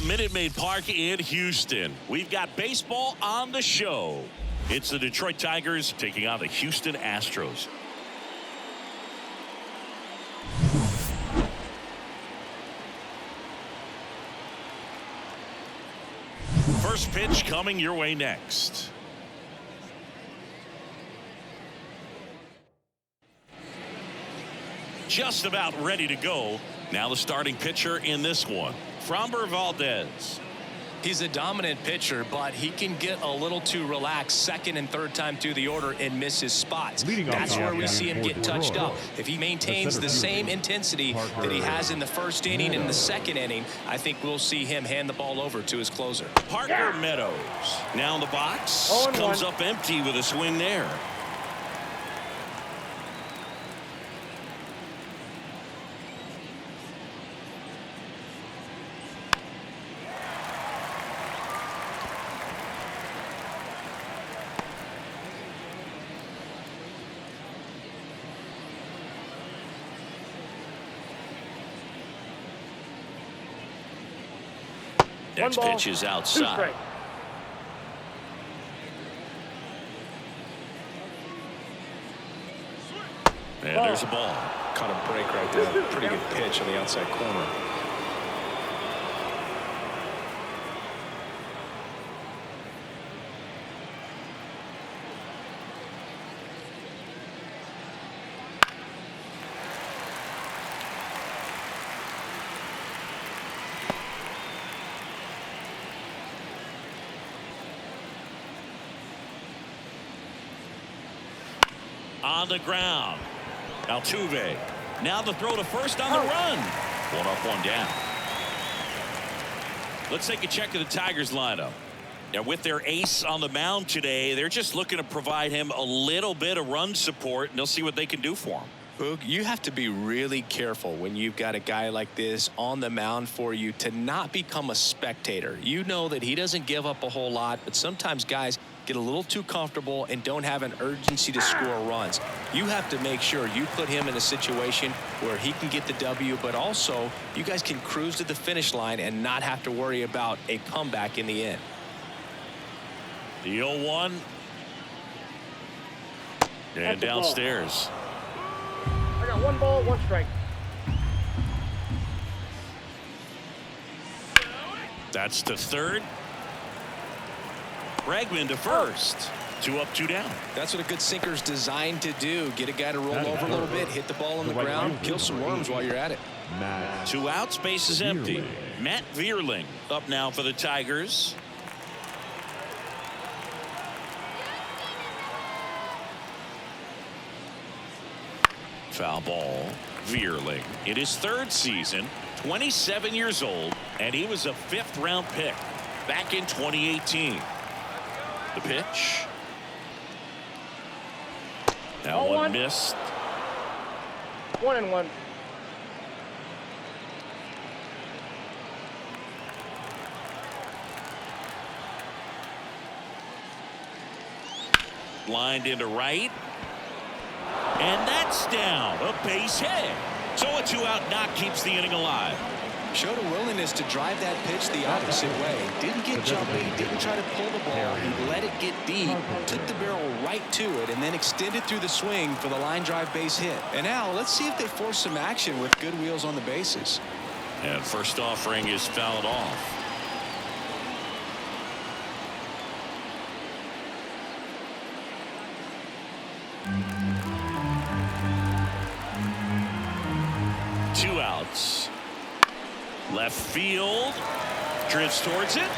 from Minute Maid Park in Houston. We've got baseball on the show. It's the Detroit Tigers taking on the Houston Astros. First pitch coming your way next. Just about ready to go. Now the starting pitcher in this one, Framber Valdez. He's a dominant pitcher, but he can get a little too relaxed second and third time through the order and miss his spots. That's where we see him get touched up. If he maintains the same intensity that he has in the first inning and the second inning, I think we'll see him hand the ball over to his closer. Parker Meadows now in the box. Comes up empty with a swing there. Next pitch is outside. And there's a ball. Caught a break right there. Pretty good pitch on the outside corner. On the ground. Altuve. Now the throw to first on the run. One up, one down. Let's take a check of the Tigers lineup. Now with their ace on the mound today, they're just looking to provide him a little bit of run support, and they'll see what they can do for him. Boog, you have to be really careful when you've got a guy like this on the mound for you to not become a spectator. You know that he doesn't give up a whole lot, but sometimes guys get a little too comfortable and don't have an urgency to score runs. You have to make sure you put him in a situation where he can get the W, but also you guys can cruise to the finish line and not have to worry about a comeback in the end. The 0-1. And downstairs. I got 1 ball, 1 strike. That's to third. Bregman to first. 2 up, 2 down. That's what a good sinker's designed to do. Get a guy to roll over a little bit, hit the ball on the ground, kill some worms while you're at it. 2 outs, base is empty. Matt Vierling up now for the Tigers. Foul ball. Vierling in his 3rd season, 27 years old, and he was a 5th-round pick back in 2018. The pitch. Now one missed. 1-1. Lined into right. And that's down. A base hit. So a 2-out knock keeps the inning alive. Showed a willingness to drive that pitch the opposite way. Didn't get jumpy, didn't try to pull the ball. He let it get deep, took the barrel right to it, and then extended through the swing for the line drive base hit. And now let's see if they force some action with good wheels on the bases. And first offering is fouled off. Two outs. Left field. Drifts towards it.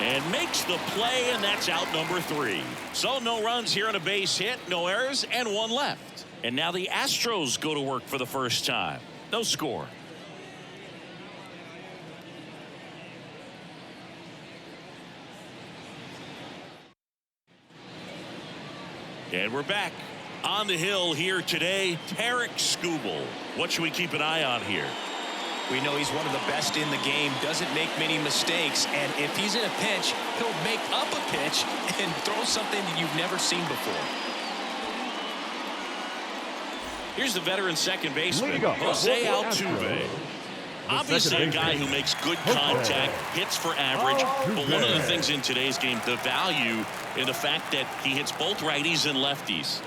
And makes the play, and that's out number 3. So no runs here on a base hit, no errors, and 1 left. And now the Astros go to work for the first time. No score. And we're back. On the hill here today, Tarek Skubal. What should we keep an eye on here? We know he's one of the best in the game, doesn't make many mistakes, and if he's in a pinch, he'll make up a pitch and throw something that you've never seen before. Here's the veteran second baseman, Jose Altuve. Obviously a guy who makes good contact, hits for average, but one of the things in today's game, the value in the fact that he hits both righties and lefties.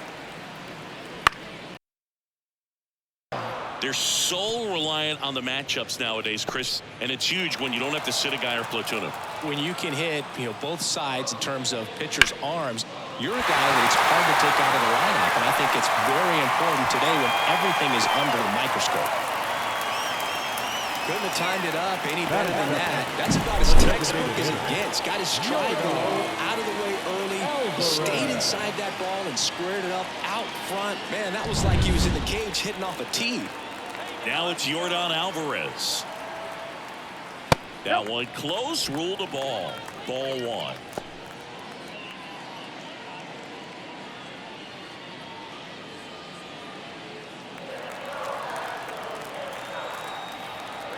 They're so reliant on the matchups nowadays, Chris, and it's huge when you don't have to sit a guy or platoon him. When you can hit, both sides in terms of pitchers' arms, you're a guy that it's hard to take out of the lineup, and I think it's very important today when everything is under the microscope. Couldn't have timed it up any better than that. That's about as textbook as it gets. Got his stride low, out of the way early, stayed inside that ball and squared it up out front. Man, that was like he was in the cage hitting off a tee. Now it's Yordan Alvarez. That one close, ruled a ball. Ball one.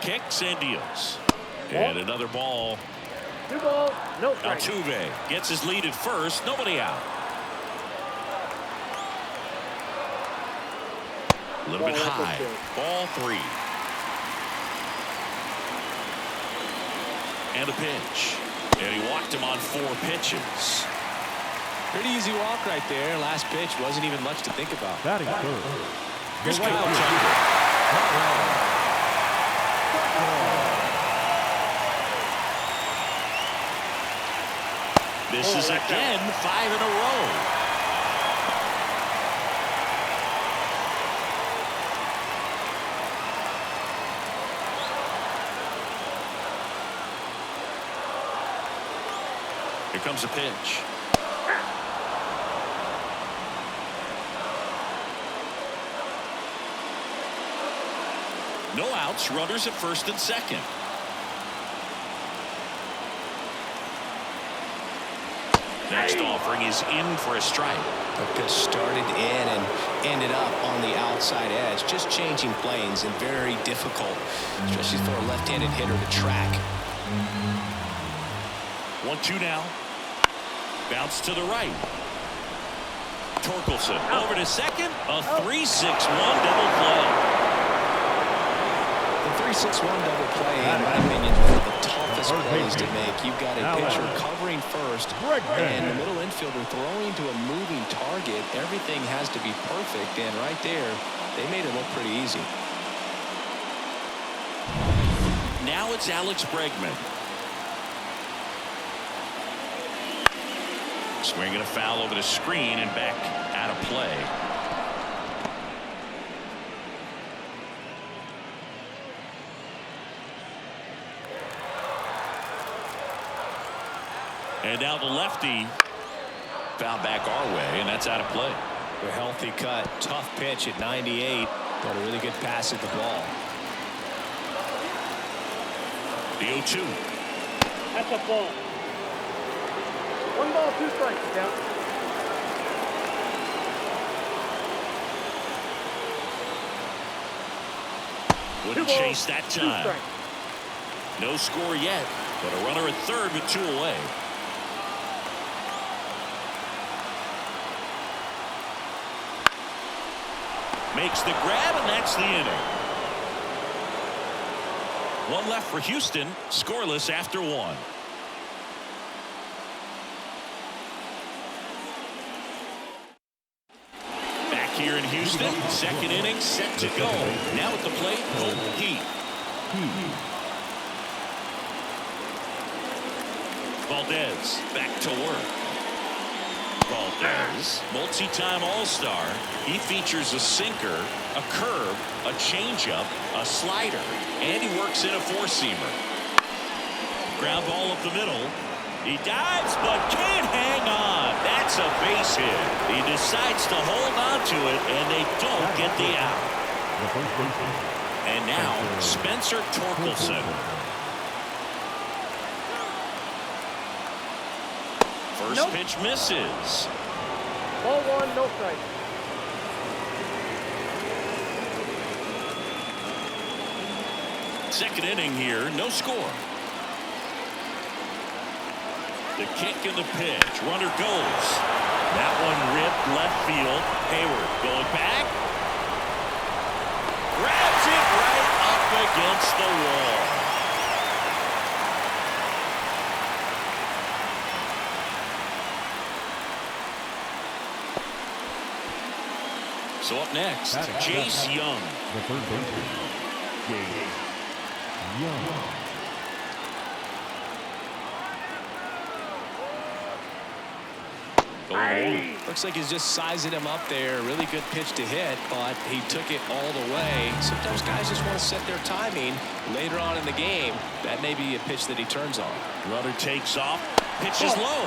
Kicks and deals. And another ball. 2 balls, no strike. Altuve gets his lead at first. Nobody out. A little bit high. Ball 3. And a pitch. And he walked him on 4 pitches. Pretty easy walk right there. Last pitch wasn't even much to think about. Batting third. Here's Kyle Tucker. This is again 5 in a row. Here comes a pitch. No outs, runners at first and second. Next offering is in for a strike. The pitch started in and ended up on the outside edge. Just changing planes and very difficult, especially for a left-handed hitter to track. 1-2 now. Bounce to the right. Torkelson over to second. A 3-6-1 double play. The 3-6-1 double play, in my opinion, is one of the toughest plays to make. You've got a pitcher covering first and the middle infielder throwing to a moving target. Everything has to be perfect, and right there, they made it look pretty easy. Now it's Alex Bregman. Swinging a foul over the screen and back out of play. And now the lefty foul back our way, and that's out of play. A healthy cut, tough pitch at 98, but a really good pass at the ball. The 0-2. That's a ball. 1 ball, 2 strikes. Count. Wouldn't chase that time. No score yet, but a runner at third with 2 away. Makes the grab, and that's the inning. 1 left for Houston, scoreless after 1. Back here in Houston, second inning set to go. Now at the plate, Hope Heath. Valdez back to work. Valdez, multi-time All-Star. He features a sinker, a curve, a changeup, a slider, and he works in a 4-seamer. Ground ball up the middle. He dives but can't hang on. That's a base hit. He decides to hold on to it, and they don't get the out. And now Spencer Torkelson. First pitch misses. Ball 1, no strike. Second inning here, no score. The kick and the pitch. Runner goes. That one ripped left field. Hayward going back. Grabs it right up against the wall. So up next, Chase Young. The third baseman, Chase Young. Looks like he's just sizing him up there. Really good pitch to hit, but he took it all the way. Sometimes guys just want to set their timing later on in the game. That may be a pitch that he turns on. Runner takes off. Pitch is low.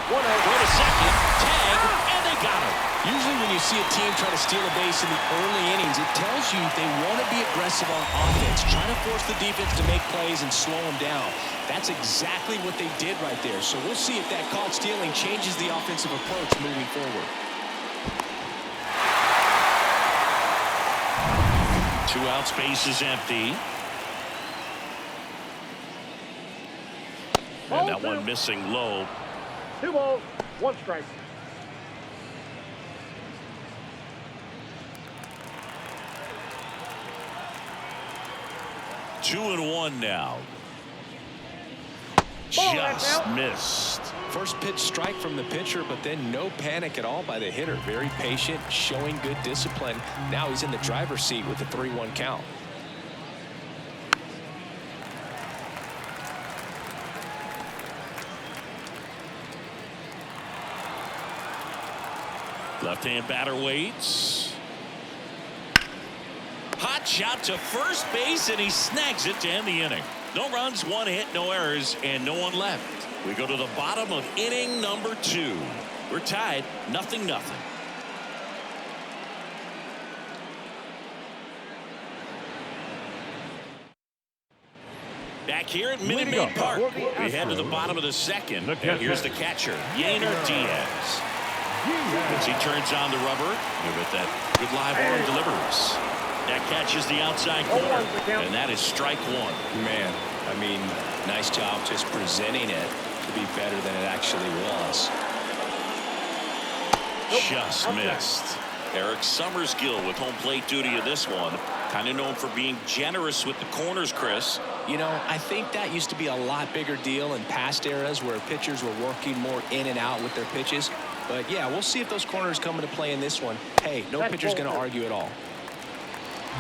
Wait a second. Tag, and they got him. Usually when you see a team try to steal a base in the early innings, it tells you they want to be aggressive on offense, trying to force the defense to make plays and slow them down. That's exactly what they did right there. So we'll see if that caught stealing changes the offensive approach moving forward. 2 outs, base is empty. And that one missing low. 2 balls, 1 strike. Two and one now. Just missed. First pitch strike from the pitcher, but then no panic at all by the hitter. Very patient, showing good discipline. Now he's in the driver's seat with the 3-1 count. Left-hand batter waits. Hot shot to first base, and he snags it to end the inning. No runs, 1 hit, no errors, and no one left. We go to the bottom of inning number 2. We're tied, 0-0. Back here at Minute Maid Park, we head to the bottom of the second. And here's the catcher, Yainer Diaz. As he turns on the rubber, with that good live arm delivers. That catches the outside corner, and that is strike 1. Man, I mean, nice job just presenting it to be better than it actually was. Just missed. Eric Summersgill with home plate duty in this one. Kind of known for being generous with the corners, Chris. You know, I think that used to be a lot bigger deal in past eras where pitchers were working more in and out with their pitches. But yeah, we'll see if those corners come into play in this one. Hey, no pitcher's going to argue at all.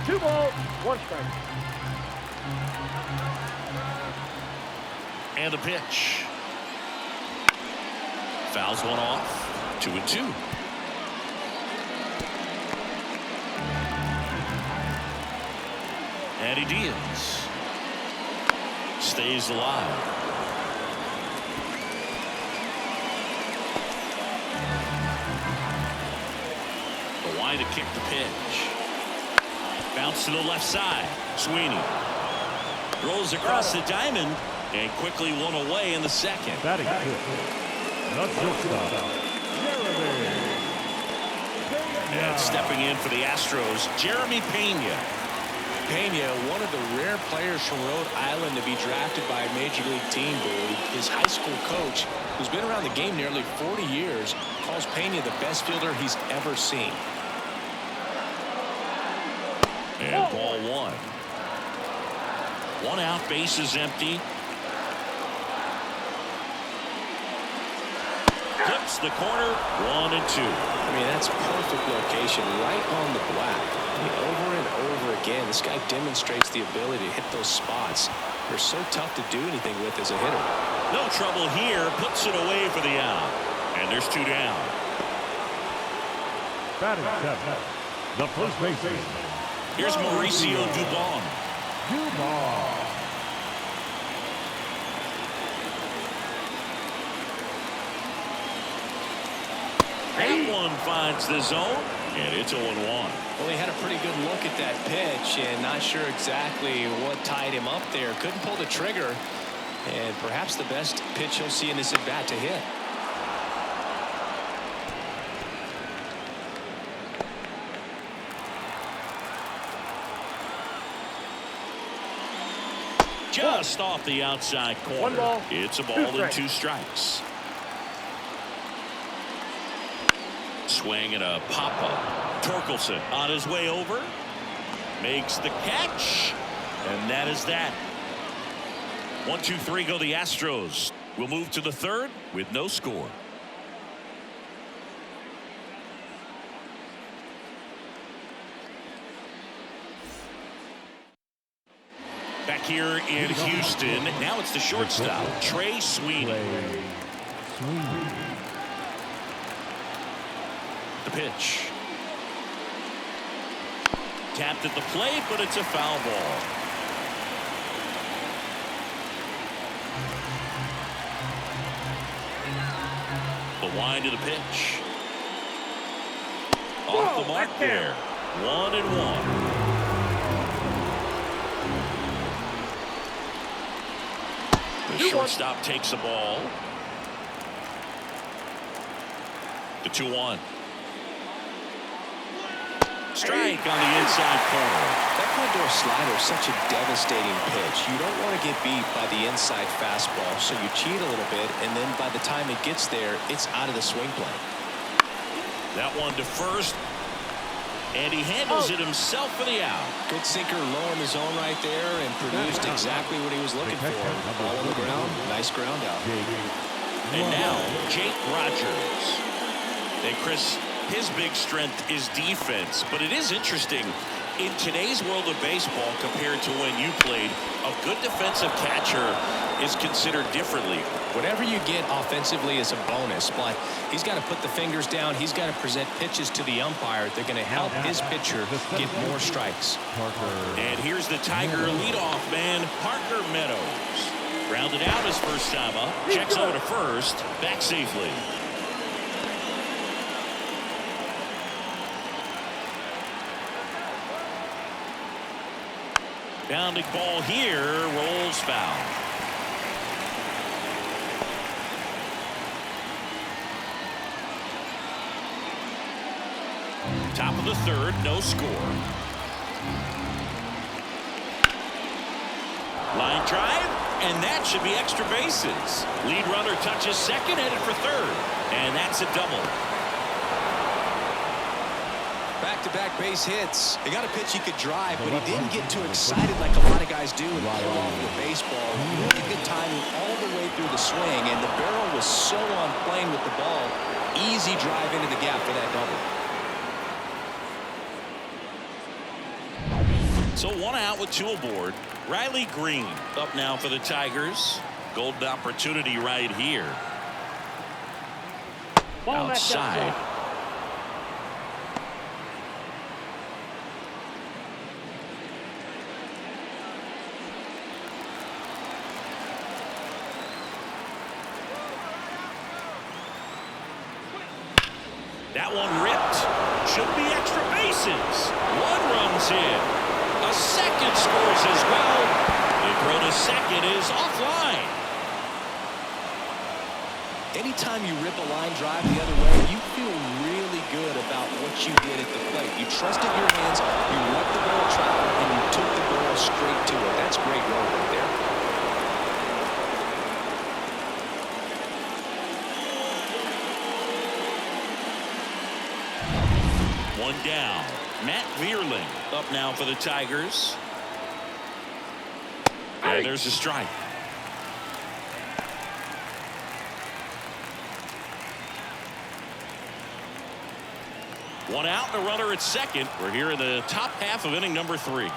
2 balls, 1 strike. And the pitch. Fouls one off. 2-2. Eddie Diaz stays alive. The line to kick the pitch. Bounce to the left side. Sweeney rolls across the diamond and quickly one away in the second. Batting fifth, the shortstop, And stepping in for the Astros, Jeremy Pena. Pena, one of the rare players from Rhode Island to be drafted by a major league team. His high school coach, who's been around the game nearly 40 years, calls Pena the best fielder he's ever seen. And ball 1. 1 out, base is empty. Clips the corner, 1 and 2. I mean, that's perfect location, right on the black. I mean, over and over again, this guy demonstrates the ability to hit those spots. They're so tough to do anything with as a hitter. No trouble here, puts it away for the out. And there's 2 down. batting seventh, the first baseman. Here's Mauricio Dubon. That one finds the zone, and it's 0-1. Well, he had a pretty good look at that pitch and not sure exactly what tied him up there. Couldn't pull the trigger, and perhaps the best pitch he'll see in this at-bat to hit. Just off the outside corner. 1 ball, It's a ball and 2 strikes. Swing and a pop-up. Torkelson on his way over. Makes the catch. And that is that. 1, 2, 3 go the Astros. We'll move to the third with no score. Back here in Houston. Now it's the shortstop, Trey Sweeney. The pitch. Tapped at the plate, but it's a foul ball. The wind of the pitch. Off the mark there. 1-1. The shortstop takes the ball. The 2-1. Strike on the inside corner. That condor slider is such a devastating pitch. You don't want to get beat by the inside fastball, so you cheat a little bit, and then by the time it gets there, it's out of the swing plane. That one to first, and he handles it himself for the out. Good sinker low in the zone right there, and produced exactly what he was looking for. Ball on the ground, nice ground out. And now Jake Rogers. And Chris, his big strength is defense, but it is interesting in today's world of baseball compared to when you played. A good defensive catcher is considered differently. Whatever you get offensively is a bonus, but he's got to put the fingers down. He's got to present pitches to the umpire. They're going to help his pitcher get more strikes. And here's the Tiger leadoff man, Parker Meadows. Grounded out his first time up. Checks over to first. Back safely. Bounding ball here, rolls foul. Top of the third, no score. Line drive, and that should be extra bases. Lead runner touches second, headed for third, and that's a double. Back-to-back base hits. He got a pitch he could drive, but he didn't get too excited like a lot of guys do and pull off the baseball. Really good timing all the way through the swing, and the barrel was so on plane with the ball. Easy drive into the gap for that double. So 1 out with 2 aboard. Riley Green up now for the Tigers. Golden opportunity right here. Outside. That one ripped. Should be extra bases. 1 run's in. A second scores as well. The throw to second is offline. Anytime you rip a line drive the other way, you feel really good about what you did at the plate. You trusted your hands, you let the ball travel, and you took the ball straight to it. That's great work right there. One down. Matt Vierling up now for the Tigers. And there's a strike. One out and a runner at second. We're here in the top half of inning number 3.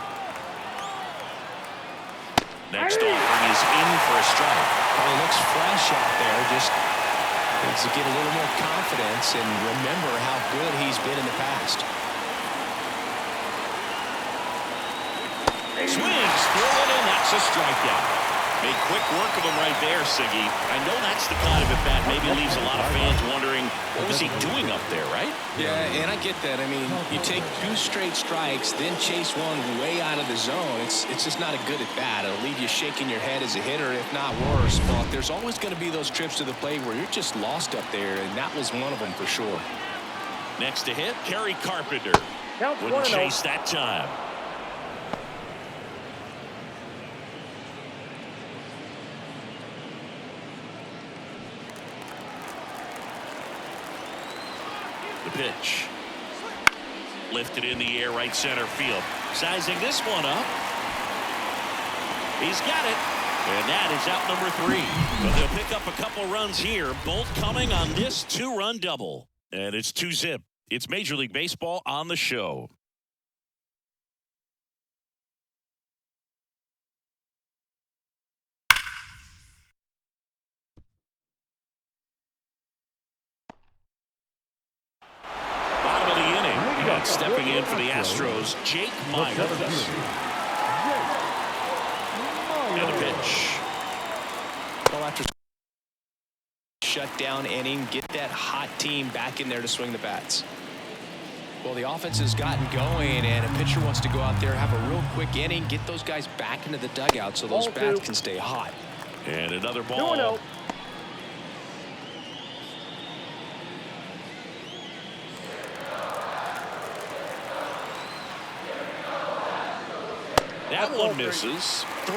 Next offering is in for a strike. Well, he looks fresh out there. Just needs to get a little more confidence and remember how good he's been in the past. Swings through it, and that's a strikeout. Made quick work of him right there, Siggy. I know that's the kind of at-bat maybe leaves a lot of fans wondering, what was he doing up there, right? Yeah, and I get that. I mean, you take 2 straight strikes, then chase one way out of the zone. It's just not a good at-bat. It'll leave you shaking your head as a hitter, if not worse. But there's always going to be those trips to the plate where you're just lost up there, and that was one of them for sure. Next to hit, Kerry Carpenter. Wouldn't chase that time. The pitch. Lifted in the air, right center field. Sizing this one up. He's got it. And that is out number 3. But they'll pick up a couple runs here, both coming on this 2-run double. And it's 2-zip. It's Major League Baseball on the show. Bottom of the inning. And stepping in for the Astros, Jake Myers. And a pitch. Well, after shutdown inning, get that hot team back in there to swing the bats. Well, the offense has gotten going, and a pitcher wants to go out there, have a real quick inning, get those guys back into the dugout so those bats can stay hot. And another ball. 2-0. That one misses. 3-0.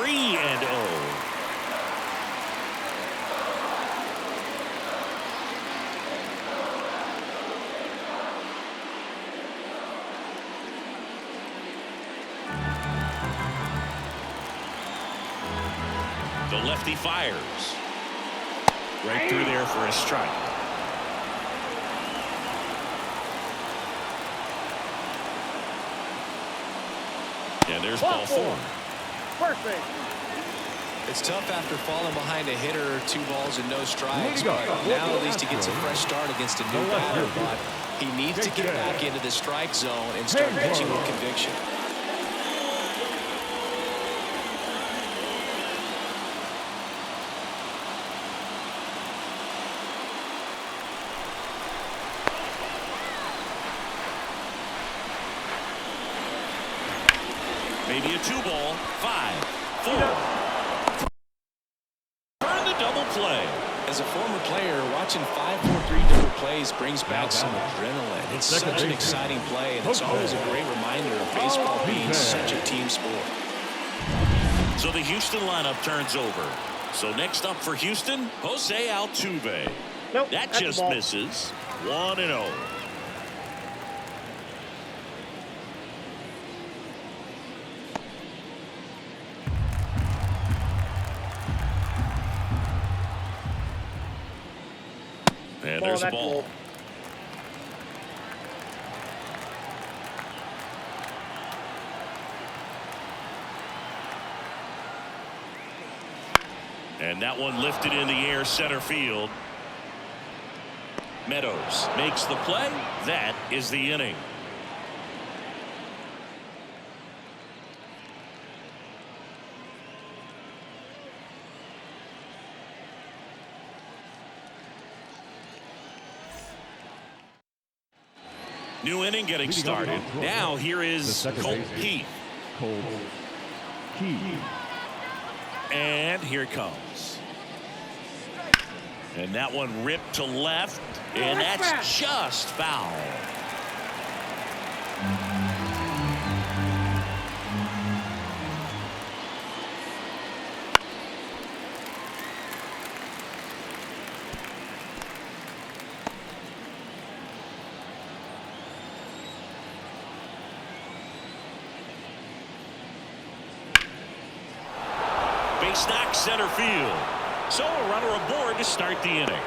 The lefty fires. Right through there for a strike. And there's ball 4. First base. It's tough after falling behind a hitter, 2 balls and no strikes, but now at least he gets a fresh start against a new batter. But he needs to get back into the strike zone and start pitching with conviction. Maybe a 2-ball. 5, 4. Turn the double play. As a former player, watching 5-4-3 double plays brings back some adrenaline. It's such an exciting play, and it's always a great reminder of baseball being such a team sport. So the Houston lineup turns over. So next up for Houston, Jose Altuve. Nope, that that's just a ball. misses. 1-0. And there's a ball. And that one lifted in the air, center field. Meadows makes the play. That is the inning. New inning getting started. Now here is Colt Keith. And here it comes. And that one ripped to left. And that's just foul. Base knock center field. So a runner aboard to start the inning.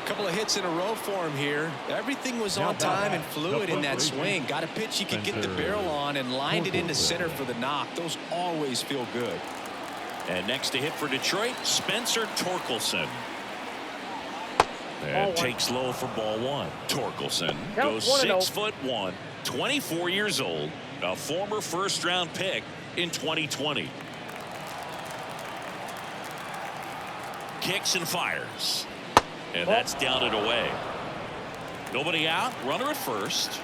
Couple of hits in a row for him here. Everything was on time and fluid in that swing. Got a pitch he could get the barrel on and lined it into center for the knock. Those always feel good. And next to hit for Detroit, Spencer Torkelson. And takes low for ball 1. Torkelson goes 6'1", 24 years old, a former first-round pick in 2020. Kicks and fires. And that's down and away. Nobody out. Runner at first.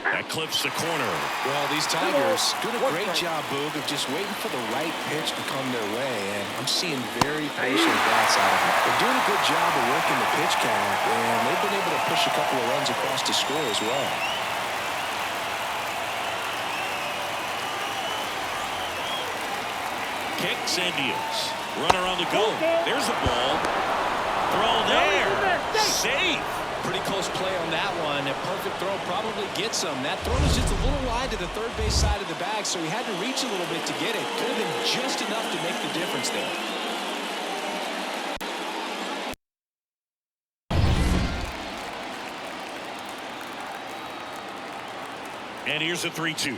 That clips the corner. Well, these Tigers doing a great job, Boog, of just waiting for the right pitch to come their way. And I'm seeing very patient bats out of them. They're doing a good job of working the pitch count, and they've been able to push a couple of runs across the score as well. Kicks and deals. Runner on the go. There's a ball. Throw there. Safe. Pretty close play on that one. A perfect throw probably gets him. That throw was just a little wide to the third base side of the bag, so he had to reach a little bit to get it. Could have been just enough to make the difference there. And here's a 3-2.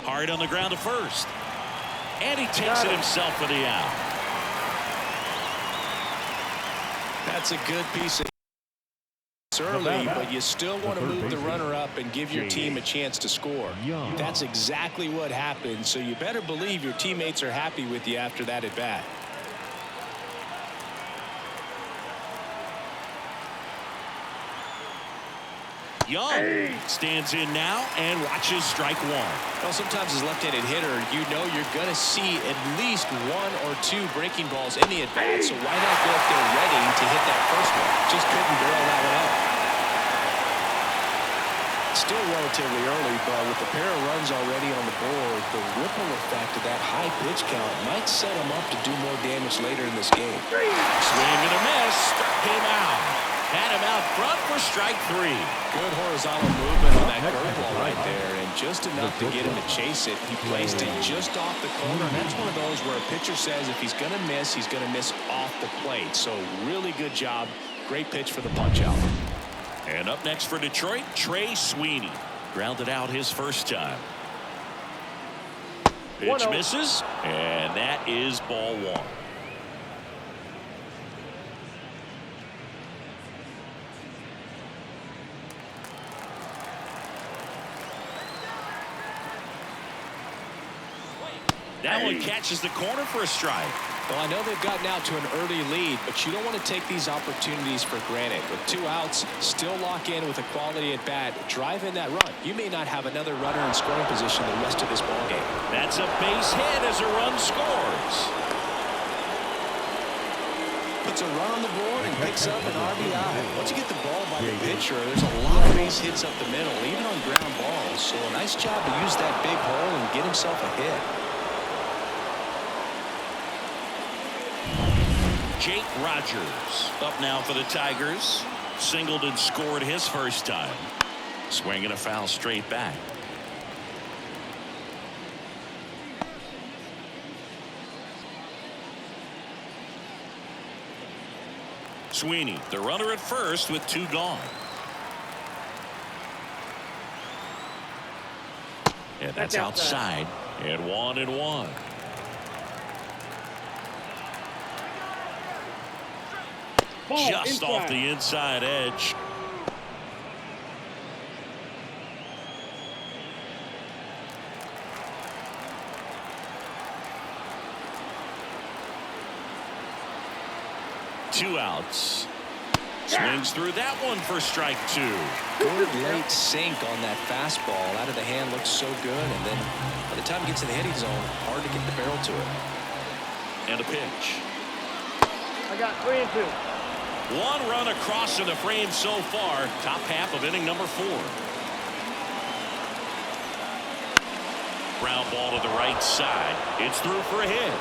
Hard on the ground to first. And he takes it himself for the out. That's a good piece of early, but you still want to move the runner up and give your team a chance to score. That's exactly what happened, so you better believe your teammates are happy with you after that at bat. Young stands in now and watches strike one. Well, sometimes as left-handed hitter, you know you're going to see at least one or two breaking balls in the at-bat, so why not go up there ready to hit that first one? Just couldn't barrel that one up. Still relatively early, but with a pair of runs already on the board, the ripple effect of that high pitch count might set him up to do more damage later in this game. Swing and a miss. Struck him out. Had him out front for strike three. Good horizontal movement on that curveball right there, and just enough to get him to chase it. He placed it just off the corner, and that's one of those where a pitcher says if he's going to miss, he's going to miss off the plate. So really good job. Great pitch for the punch-out. And up next for Detroit, Trey Sweeney. Grounded out his first time. Pitch misses, and that is ball one. That one catches the corner for a strike. Well, I know they've gotten out to an early lead, but you don't want to take these opportunities for granted. With 2 outs, still lock in with a quality at bat. Drive in that run. You may not have another runner in scoring position the rest of this ball game. That's a base hit as a run scores. Puts a run on the board and picks up an RBI. Once you get the ball by the pitcher, there's a lot of base hits up the middle, even on ground balls. So a nice job to use that big hole and get himself a hit. Jake Rogers up now for the Tigers. Singled and scored his first time. Swinging a foul straight back. Sweeney, the runner at first with 2 gone. And that's outside. And 1-1. Just off the inside edge. Two outs. Swings through that one for strike 2. Good late sink on that fastball. Out of the hand looks so good, and then by the time it gets to the hitting zone, hard to get the barrel to it. And a pitch. I got 3 and 2. 1 run across in the frame so far. Top half of inning number 4. Ground ball to the right side. It's through for a hit.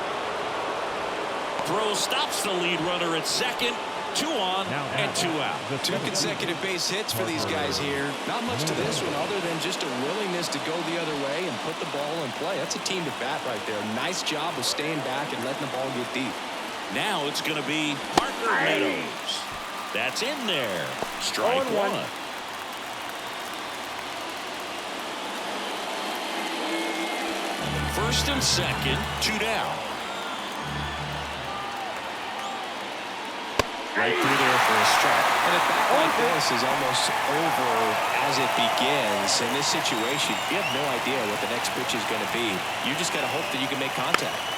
Throw stops the lead runner at second. 2 on and 2 out. 2 consecutive base hits for these guys here. Not much to this one other than just a willingness to go the other way and put the ball in play. That's a team to bat right there. Nice job of staying back and letting the ball get deep. Now it's going to be Parker Meadows. That's in there. Strike 1. First and second, 2 down. Right through there for a strike. And a bat like this is almost over as it begins. In this situation, you have no idea what the next pitch is going to be. You just got to hope that you can make contact.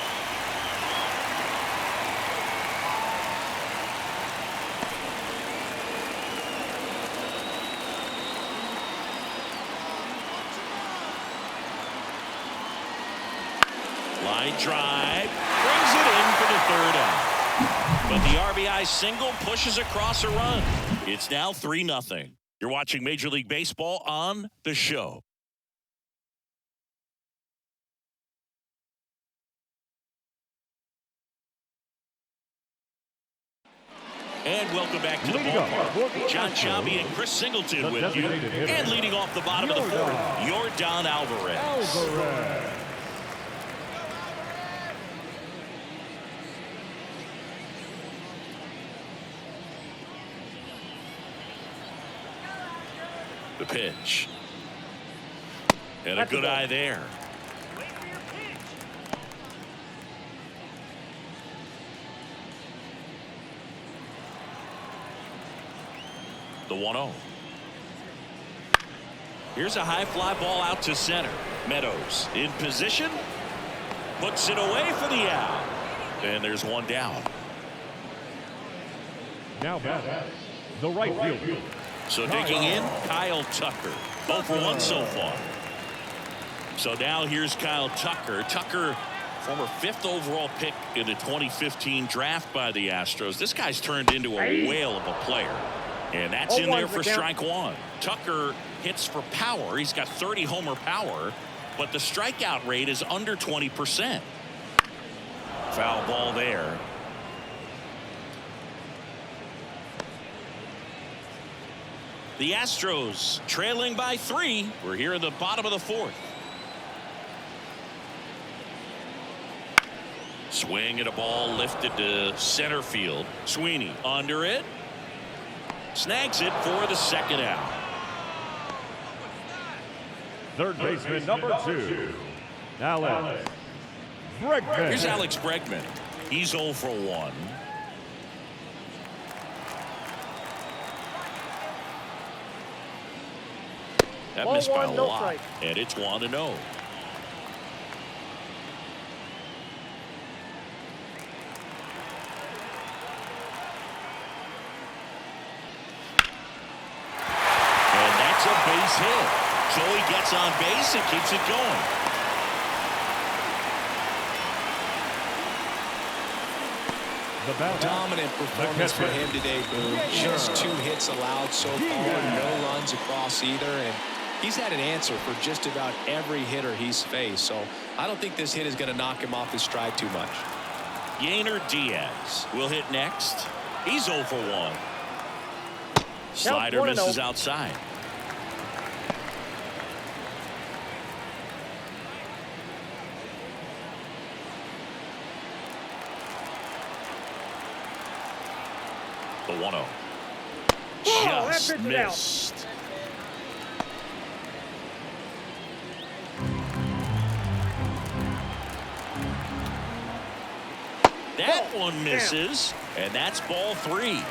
Line drive. Brings it in for the 3rd out. But the RBI single pushes across a run. It's now 3-0. You're watching Major League Baseball on The Show. And welcome back to the Leading off ballpark. for the John Astros, Sciambi and Chris Singleton the with you. designated hitter, And leading off the bottom of the fourth, Yordan Alvarez. Alvarez. The pitch. And That's a good a ball. eye there. The 1-0. Here's a high fly ball out to center. Meadows in position. Puts it away for the out. And there's one down. Now batting, the right fielder. So digging in, Kyle Tucker. 0 for 1 so far. So now here's Kyle Tucker. Tucker, former 5th overall pick in the 2015 draft by the Astros. This guy's turned into a whale of a player. And that's in there for strike one. Tucker hits for power. He's got 30 homer power, but the strikeout rate is under 20%. Foul ball there. The Astros trailing by 3. We're here in the bottom of the 4th. Swing and a ball lifted to center field. Sweeney under it. Snags it for the second out. Third baseman number 2, Alex Bregman. Here's Alex Bregman. He's 0 for 1. That Ball missed by a one, no lot. strike. And it's 1-0. A base hit. So he gets on base and keeps it going. Dominant performance for him today, Boone. Just 2 hits allowed so far, no runs across either, and he's had an answer for just about every hitter he's faced. So I don't think this hit is going to knock him off his stride too much. Yainer Diaz will hit next. He's 0 for 1. Slider misses outside. The 1-0. Just missed. That one misses, and that's ball 3.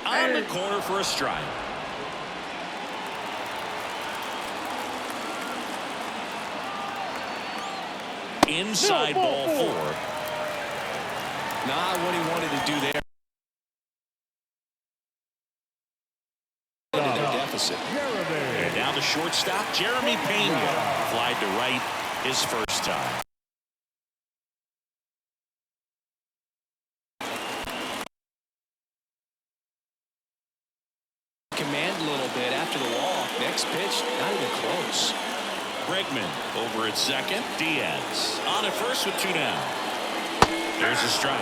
On the corner for a strike. Inside ball 4. Not what he wanted to do there. Deficit. And now the shortstop, Jeremy Pena, flied to right his first time. Command a little bit after the walk. Next pitch, not even close. Bregman over at second. Diaz on at first with 2 down. There's a strike.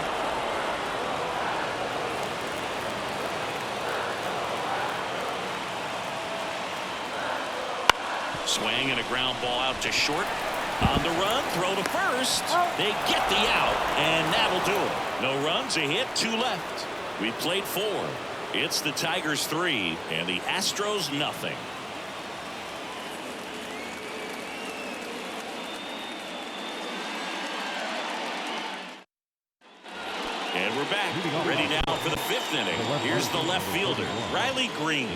Swing and a ground ball out to short. On the run, throw to first. They get the out, and that'll do it. No runs, a hit, 2 left. We played 4. It's the Tigers 3 and the Astros nothing. And we're back, ready now for the 5th inning. Here's the left fielder, Riley Green.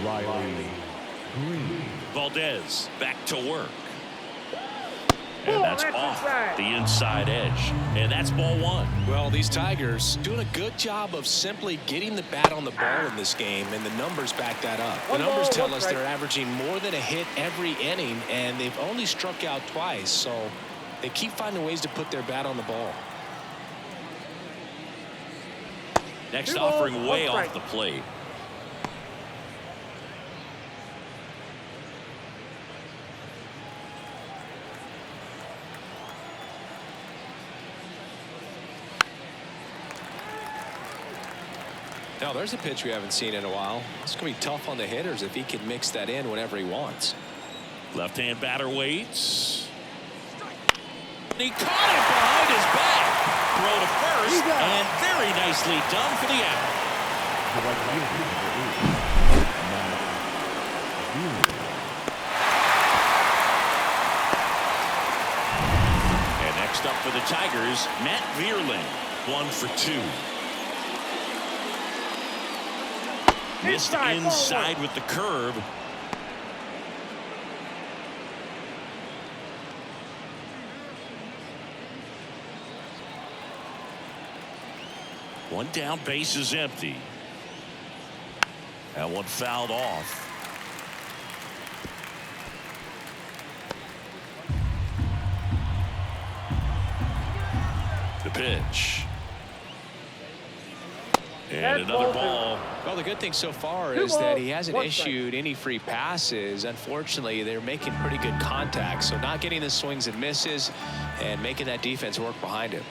Valdez back to work. And that's off the inside edge. And that's ball 1. Well, these Tigers doing a good job of simply getting the bat on the ball in this game, and the numbers back that up. The numbers tell us they're averaging more than a hit every inning, and they've only struck out twice. So they keep finding ways to put their bat on the ball. Next 2 balls, offering 1 way strike. off the plate. Now there's a pitch we haven't seen in a while. It's going to be tough on the hitters if he can mix that in whenever he wants. Left-hand batter waits. He caught it behind his back. Throw to first, and very nicely done for the out. The right fielder, number 8, Matt Vierling. And next up for the Tigers, Matt Vierling, 1 for 2. Missed inside with the curve. One down, base is empty. That one fouled off. The pitch. And another ball. Well, the good thing so far is that he hasn't issued any free passes. Unfortunately, they're making pretty good contact, so not getting the swings and misses and making that defense work behind him.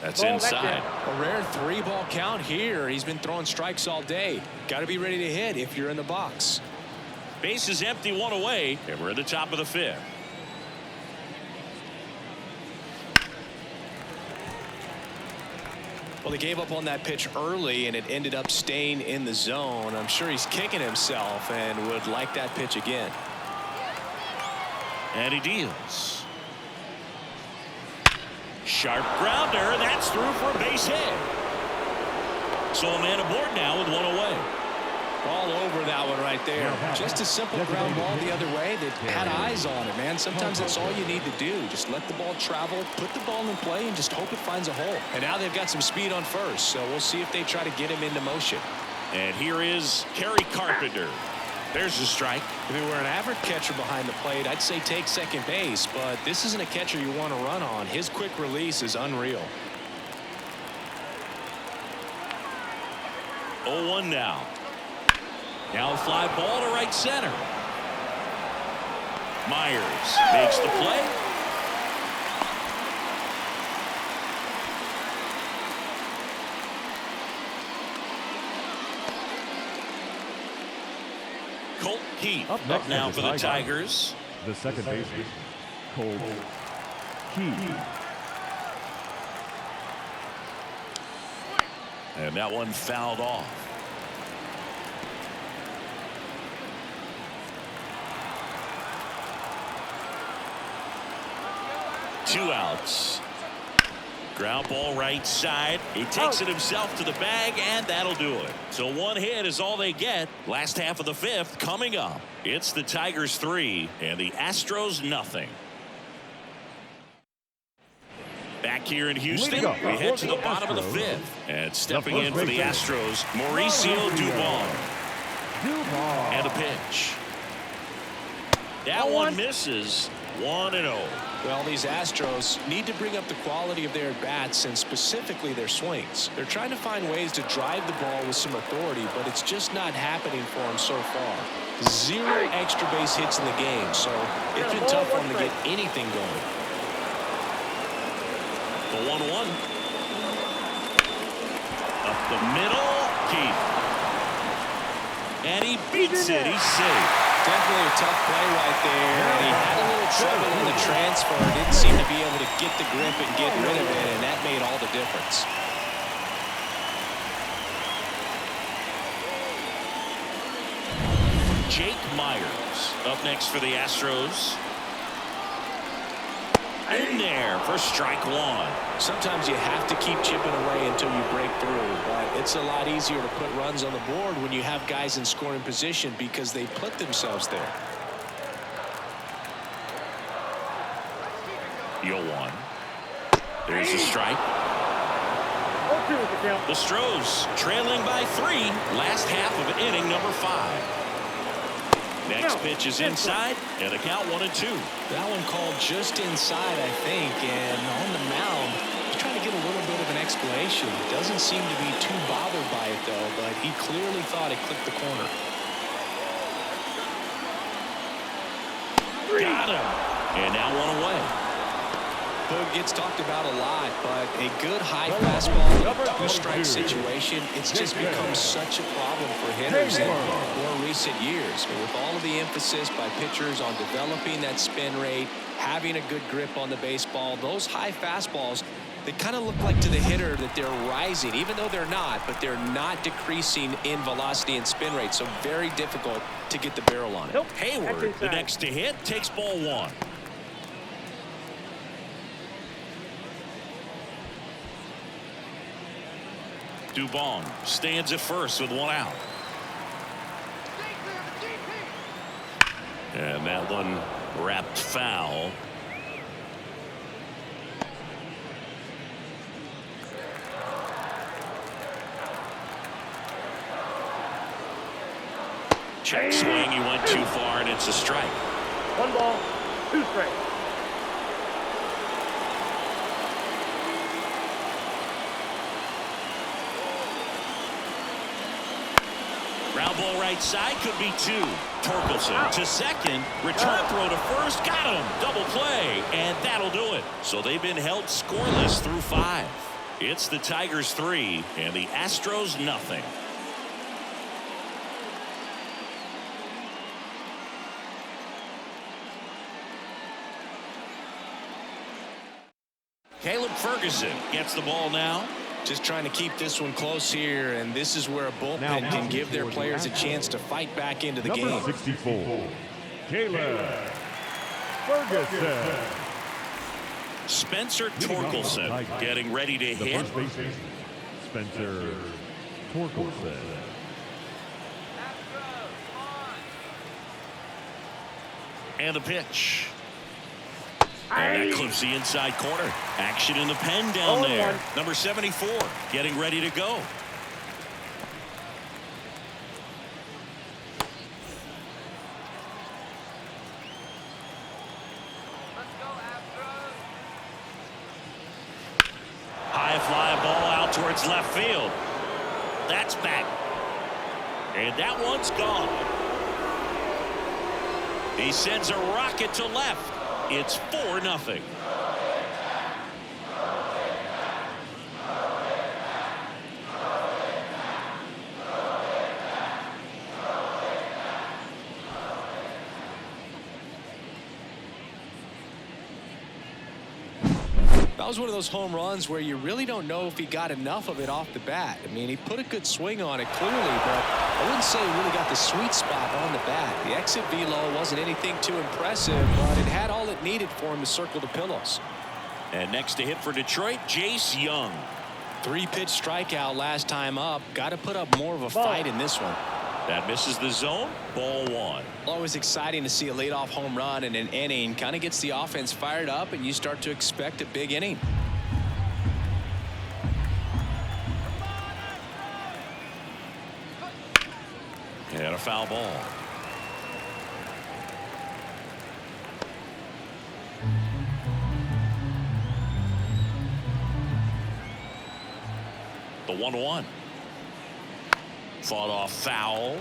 That's inside. A rare 3-ball count here. He's been throwing strikes all day. Got to be ready to hit if you're in the box. Base is empty, 1 away, and we're at the top of the 5th. Well, he gave up on that pitch early, and it ended up staying in the zone. I'm sure he's kicking himself and would like that pitch again. And he deals. Sharp grounder. That's through for a base hit. So a man aboard now with 1 away. All over that one right there. Just a simple ground ball the other way that had eyes on it, man. Sometimes that's all you need to do. Just let the ball travel, put the ball in play, and just hope it finds a hole. And now they've got some speed on first, so we'll see if they try to get him into motion. And here is Kerry Carpenter. There's the strike. If it were an average catcher behind the plate, I'd say take second base, but this isn't a catcher you want to run on. His quick release is unreal. 0-1 now. Now a fly ball to right center. Myers makes the play. Colt Keith Up up next now for for the the Tigers. The second baseman, Colt Keith. And that one fouled off. Two outs. Ground ball right side. He takes it himself to the bag, and that'll do it. So 1 hit is all they get. Last half of the 5th coming up. It's the Tigers 3 and the Astros nothing. Back here in Houston, we head to the bottom of the 5th. And stepping in for the Astros, Mauricio Dubon. And a pitch. That one misses. 1-0. Well, these Astros need to bring up the quality of their at-bats and specifically their swings. They're trying to find ways to drive the ball with some authority, but it's just not happening for them so far. 0 extra base hits in the game, so it's been tough for them to get anything going. The 1-1. Up the middle, Keith. And he beats it. He's safe. Definitely a tough play right there. And he had a little trouble on the transfer. Didn't seem to be able to get the grip and get rid of it, and that made all the difference. Jake Myers up next for the Astros. In there for strike 1. Sometimes you have to keep chipping away until you break through, but it's a lot easier to put runs on the board when you have guys in scoring position because they put themselves there. 0-1. There's a strike. The Astros trailing by 3. Last half of inning number 5. Next pitch is inside, and the count 1-2. That one called just inside, I think, and on the mound, he's trying to get a little bit of an explanation. Doesn't seem to be too bothered by it, though, but he clearly thought it clipped the corner. Got him. And now one away. Boog gets talked about a lot, but a good high fastball in a two-strike situation, it's just become such a problem for hitters in more recent years. But with all of the emphasis by pitchers on developing that spin rate, having a good grip on the baseball, those high fastballs, they kind of look like to the hitter that they're rising, even though they're not, but they're not decreasing in velocity and spin rate, so very difficult to get the barrel on it. Hayward, the next to hit, takes ball one. Dubon stands at first with one out. And that one wrapped foul. Check swing, he went too far, and it's a strike. 1 ball, 2 strikes. Ground ball right side, could be 2. Torkelson to second, return throw to first, got him, double play, and that'll do it. So they've been held scoreless through 5. It's the Tigers 3 and the Astros nothing. Caleb Ferguson gets the ball now. Just trying to keep this one close here, and this is where a bullpen can give their players a chance to fight back into the game. Number 64, Caleb Ferguson. Spencer Torkelson getting ready to hit. First baseman, Spencer Torkelson. And the pitch. And that clips the inside corner. Action in the pen down there. Number 74 getting ready to go. High fly ball out towards left field. That's back. And that one's gone. He sends a rocket to left. It's 4-0. That was one of those home runs where you really don't know if he got enough of it off the bat. I mean, he put a good swing on it clearly, but I wouldn't say he really got the sweet spot on the bat. The exit velo wasn't anything too impressive, but it had all it needed for him to circle the pillows. And next to hit for Detroit, Jace Young. 3-pitch strikeout last time up. Got to put up more of a fight in this one. That misses the zone. Ball 1. Always exciting to see a leadoff home run in an inning. Kind of gets the offense fired up, and you start to expect a big inning. And a foul ball. The 1-1. Fought off foul.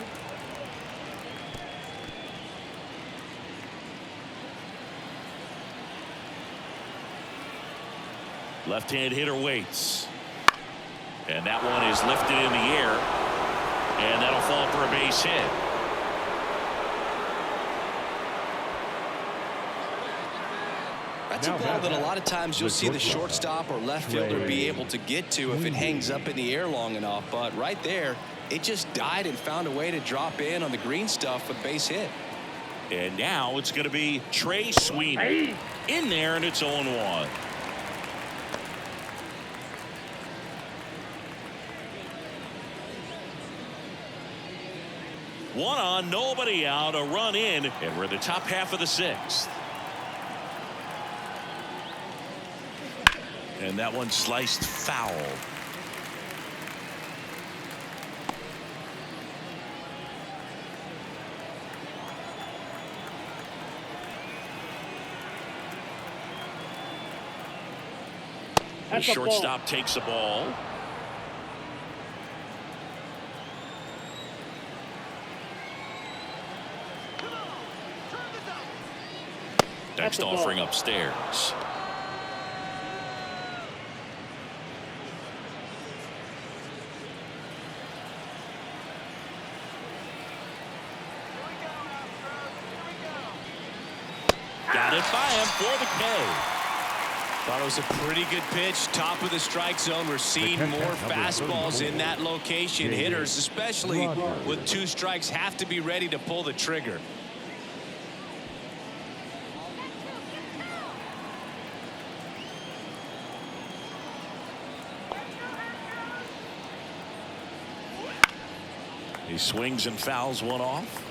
Left-hand hitter waits. And that one is lifted in the air. And that'll fall for a base hit. That's a ball that a lot of times you'll see the shortstop or left fielder be able to get to if it hangs up in the air long enough. But right there, it just died and found a way to drop in on the green stuff with base hit. And now it's going to be Trey Sweeney in there, and it's 0-1. One on, nobody out, a run in, and we're in the top half of the 6th. And that one sliced foul. The shortstop takes the ball. Next offering upstairs. Got it by him for the K. Thought it was a pretty good pitch. Top of the strike zone. We're seeing more fastballs in that location. Hitters, especially with 2 strikes, have to be ready to pull the trigger. He swings and fouls one off.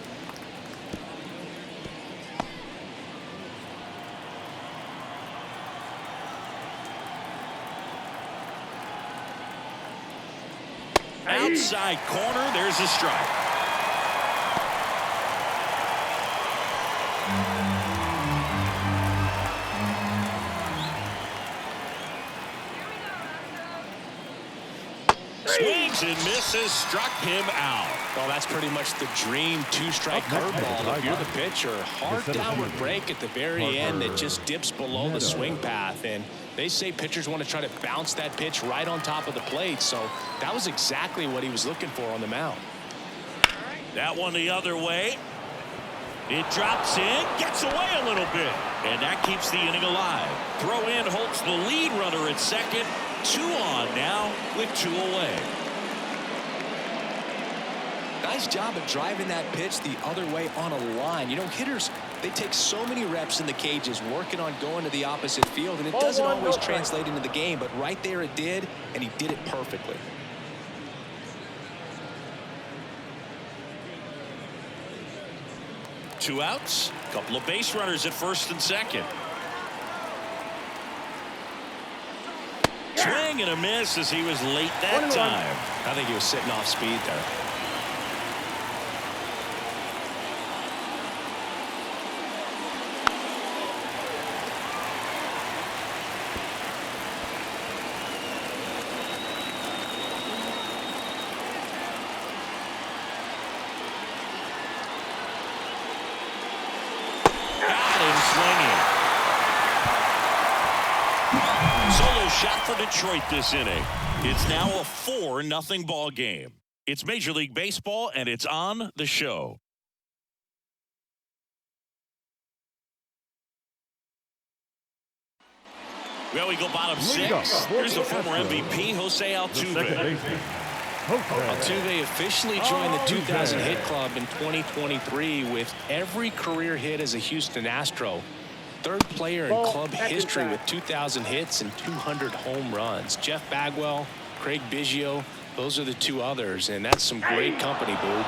Outside corner, there's a strike. Swings and misses, struck him out. Well, that's pretty much the dream 2-strike curveball. If you're the pitcher, hard downward break at the very end that just dips below the swing path. And they say pitchers want to try to bounce that pitch right on top of the plate. So that was exactly what he was looking for on the mound. That one the other way. It drops in, gets away a little bit, and that keeps the inning alive. Throw in holds the lead runner at second. 2 on now with 2 away. Nice job of driving that pitch the other way on a line. You know, hitters, they take so many reps in the cages working on going to the opposite field, and it doesn't always translate into the game, but right there it did, and he did it perfectly. Two outs, couple of base runners at first and second. Swing and a miss as he was late that time. I think he was sitting off speed there. Shot for Detroit this inning. It's now a 4-0 ball game. It's Major League Baseball, and it's on the show. Well, we go bottom 6. Here's the former MVP, Jose Altuve. Altuve officially joined the 2,000 hit club in 2023 with every career hit as a Houston Astro. 3rd player in club history with 2,000 hits and 200 home runs. Jeff Bagwell, Craig Biggio, those are the 2 others, and that's some great company, Boo.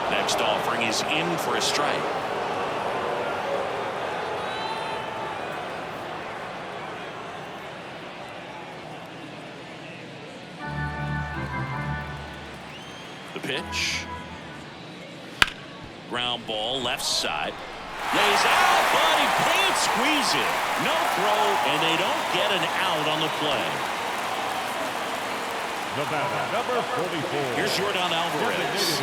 Next offering is in for a strike. The pitch. Ground ball left side. Lays out, but he can't squeeze it. No throw, and they don't get an out on the play. Number 44. Here's Jordan Alvarez.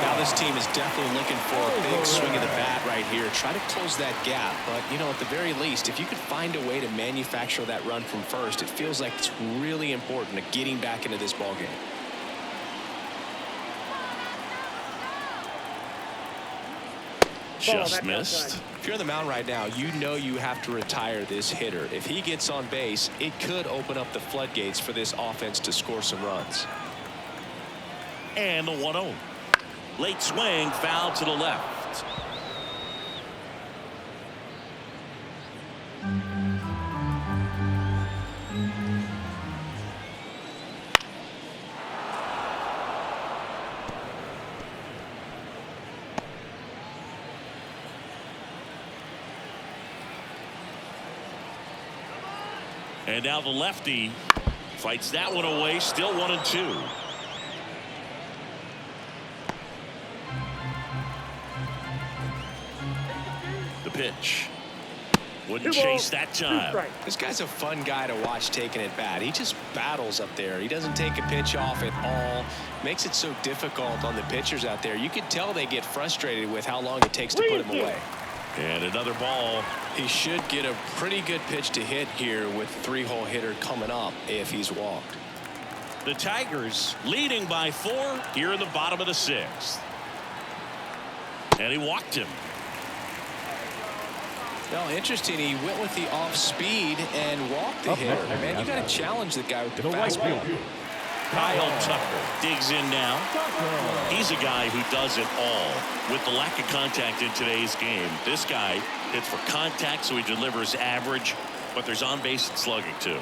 Now this team is definitely looking for a big swing of the bat right here. Try to close that gap, but you know, at the very least, if you could find a way to manufacture that run from first, it feels like it's really important to getting back into this ball game. Just missed. If you're on the mound right now, you know you have to retire this hitter. If he gets on base, it could open up the floodgates for this offense to score some runs. And the 1-0. Late swing, foul to the left. And now the lefty fights that one away. Still 1-2. The pitch. Wouldn't 2 chase balls, that 2 time. strikes. This guy's a fun guy to watch taking it bat. He just battles up there. He doesn't take a pitch off at all. Makes it so difficult on the pitchers out there. You can tell they get frustrated with how long it takes to put him away. And another ball. He should get a pretty good pitch to hit here with 3-hole hitter coming up if he's walked. The Tigers leading by 4 here in the bottom of the 6th. And he walked him. Well, interesting. He went with the off speed and walked the hitter. Man, you got to challenge the guy with the fastball. Kyle Tucker digs in now. He's a guy who does it all. With the lack of contact in today's game, this guy hits for contact, so he delivers average, but there's on base and slugging too.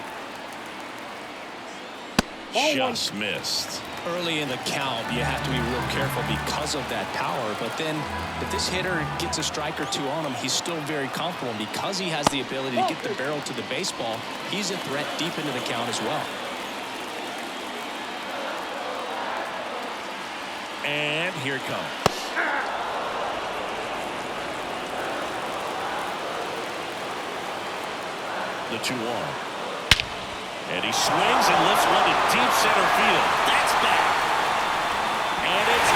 Just missed. Early in the count, you have to be real careful because of that power. But then if this hitter gets a strike or two on him, he's still very comfortable. And because he has the ability to get the barrel to the baseball, he's a threat deep into the count as well. And here it comes. The 2-1. And he swings and lifts one to deep center field. That's back. And it's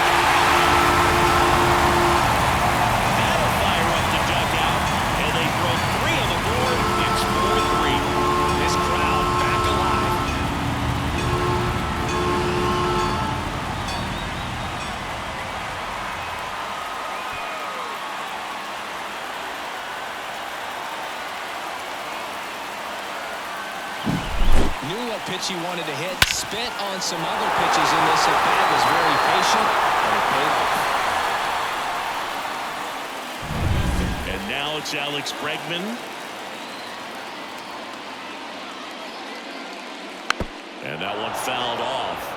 that'll fire up the dugout. And they throw 3 on the board. It's 4-3. This crowd back alive. Knew what pitch he wanted to hit. Spent on some other pitches in this at bat. Was very patient, and it paid off. And now it's Alex Bregman. And that one fouled off.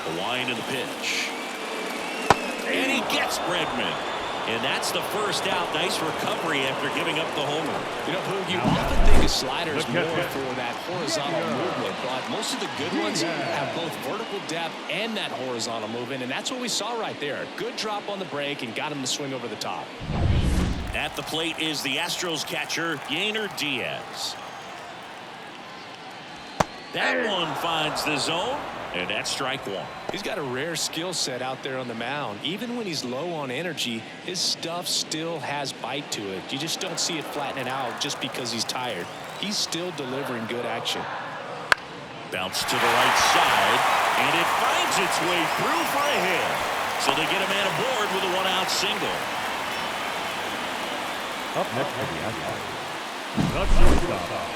The wind of the pitch. And he gets Bregman. And that's the first out. Nice recovery after giving up the homer. You know, Boog, you often think of sliders more for that horizontal movement, but most of the good ones have both vertical depth and that horizontal movement, and that's what we saw right there. Good drop on the break and got him to swing over the top. At the plate is the Astros catcher, Yainer Diaz. That one finds the zone, and that's strike 1. He's got a rare skill set out there on the mound. Even when he's low on energy, his stuff still has bite to it. You just don't see it flattening out just because he's tired. He's still delivering good action. Bounce to the right side, and it finds its way through for a hit. So they get a man aboard with a 1-out single. Up next for the Astros, the shortstop,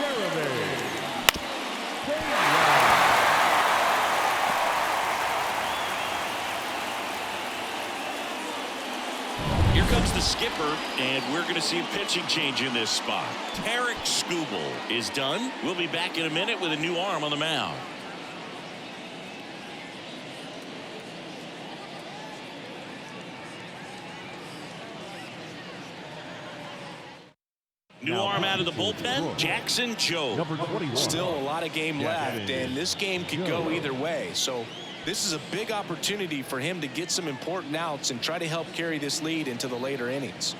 Jeremy. Here comes the skipper, and we're going to see a pitching change in this spot. Tarek Skubal is done. We'll be back in a minute with a new arm on the mound. New arm out of the bullpen, Jackson Jobe. Number 21. Still a lot of game left, and this game could go either way. So this is a big opportunity for him to get some important outs and try to help carry this lead into the later innings.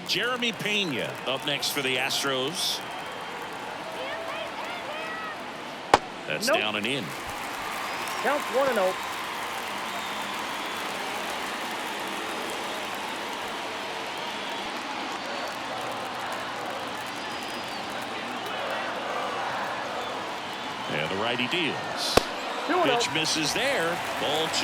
Jeremy Pena up next for the Astros. That's down and in. Counts 1-0. And the righty deals. 2-0. Pitch misses there. Ball 2.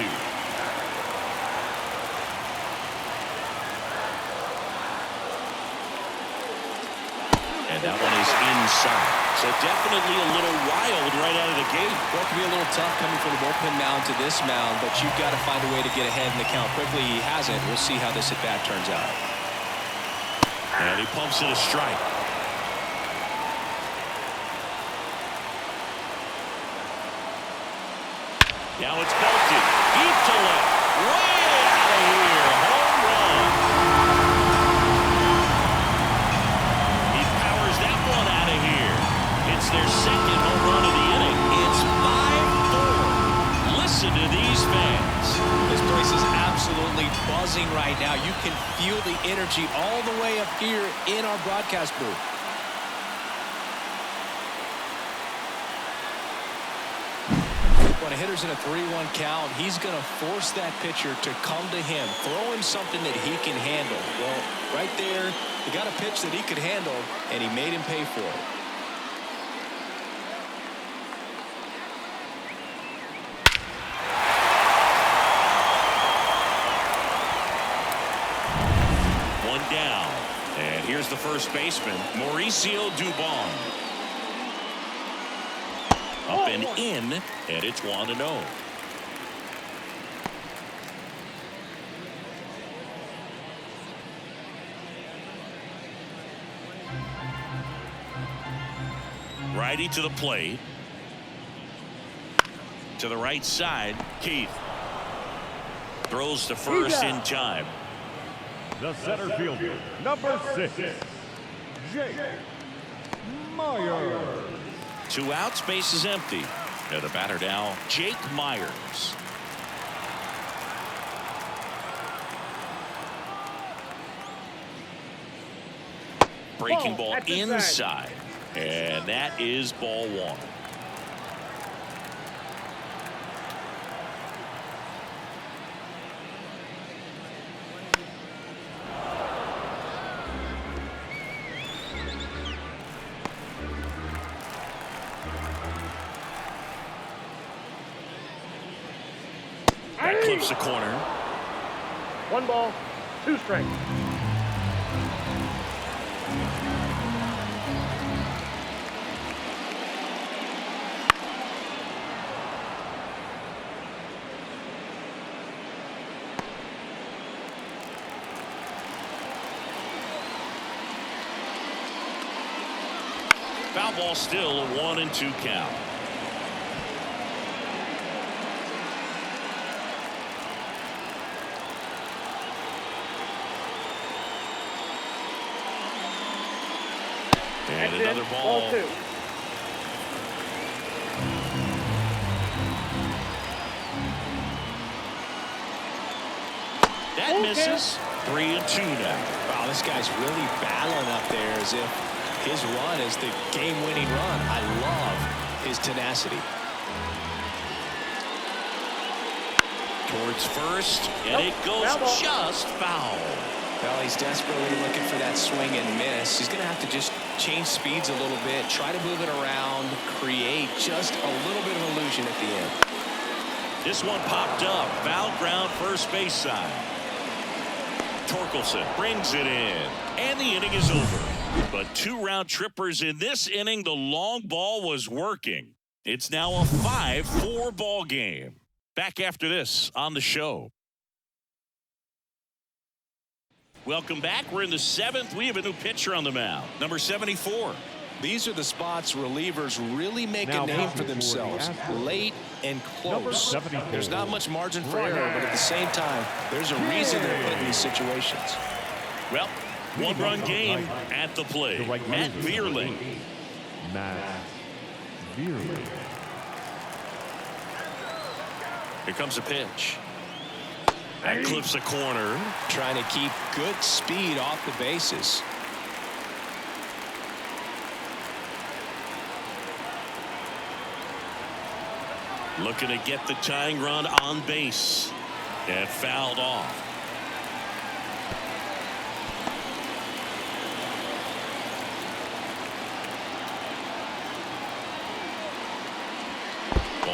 And that one is inside. So definitely a little wild right out of the gate. Well, it can be a little tough coming from the bullpen mound to this mound, but you've got to find a way to get ahead in the count quickly. He hasn't. We'll see how this at-bat turns out. And he pumps it a strike. Now it's belted deep to left. Way out of here. Home run. He powers that one out of here. It's their second home run of the inning. It's 5-4. Listen to these fans. This place is absolutely buzzing right now. You can feel the energy all the way up here in our broadcast booth. When a hitter's in a 3-1 count, he's going to force that pitcher to come to him, throw him something that he can handle. Well, right there, he got a pitch that he could handle, and he made him pay for it. One down. And here's the first baseman, Mauricio Dubon. Up and in, and it's 1-0. Righty to the plate. To the right side, Keith. Throws to first in time. The center fielder, number 6, Jake Myers. 2 outs, base is empty. And the batter now, Jake Myers. Breaking ball inside. And that is ball 1. That clips the corner. 1 ball, 2 strikes. Foul ball, still a 1-2 count. And another ball. Ball 2. That misses. 3-2 now. Wow, this guy's really battling up there as if his run is the game-winning run. I love his tenacity. Towards first, and it goes just foul. Well, he's desperately looking for that swing and miss. He's going to have to just change speeds a little bit, try to move it around, create just a little bit of illusion at the end. This one popped up. Foul ground, first base side. Torkelson brings it in, and the inning is over. But 2 round trippers in this inning. The long ball was working. It's now a 5-4 ball game. Back after this on the show. Welcome back. We're in the 7th. We have a new pitcher on the mound, number 74. These are the spots relievers really make a name for themselves. Late and close. There's not much margin for error, but at the same time, there's a reason they're put in these situations. Well, 1-run game at the plate. Matt Vierling. Matt Vierling. Here comes a pitch. That clips the corner. Trying to keep good speed off the bases. Looking to get the tying run on base. And fouled off.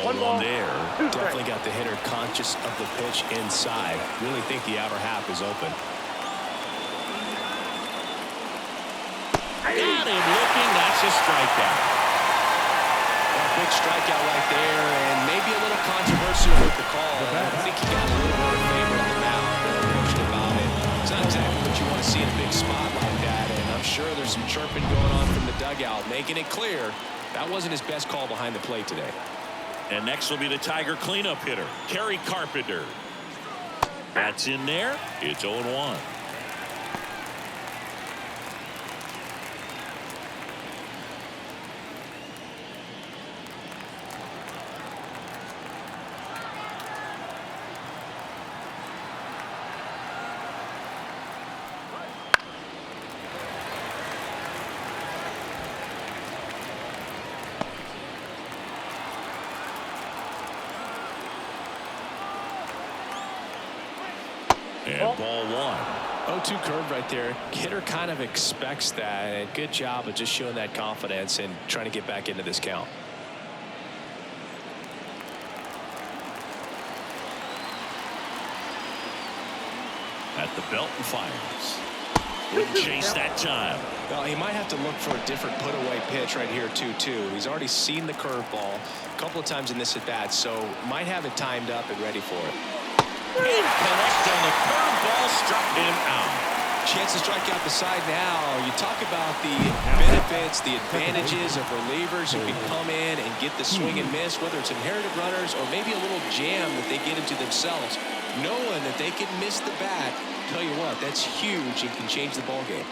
Ball there. Definitely got the hitter conscious of the pitch inside. Really think the outer half is open. Got him looking. That's a strikeout. A big strikeout right there, and maybe a little controversial with the call. I think he got a little more in favor of the mound than approached about it. It's not exactly what you want to see in a big spot like that, and I'm sure there's some chirping going on from the dugout, making it clear that wasn't his best call behind the plate today. And next will be the Tiger cleanup hitter, Kerry Carpenter. That's in there. It's 0-1. And ball 1. 0-2 curve right there. Hitter kind of expects that, and good job of just showing that confidence and trying to get back into this count. At the belt and fires. Wouldn't chase that time. Well, he might have to look for a different put-away pitch right here, 2-2. He's already seen the curveball a couple of times in this at-bat, so might have it timed up and ready for it. Incorrect on the curveball, struck him out. Chance to strike out the side now. You talk about the benefits, the advantages of relievers who can come in and get the swing and miss, whether it's inherited runners or maybe a little jam that they get into themselves. Knowing that they can miss the bat, tell you what, that's huge and can change the ball game.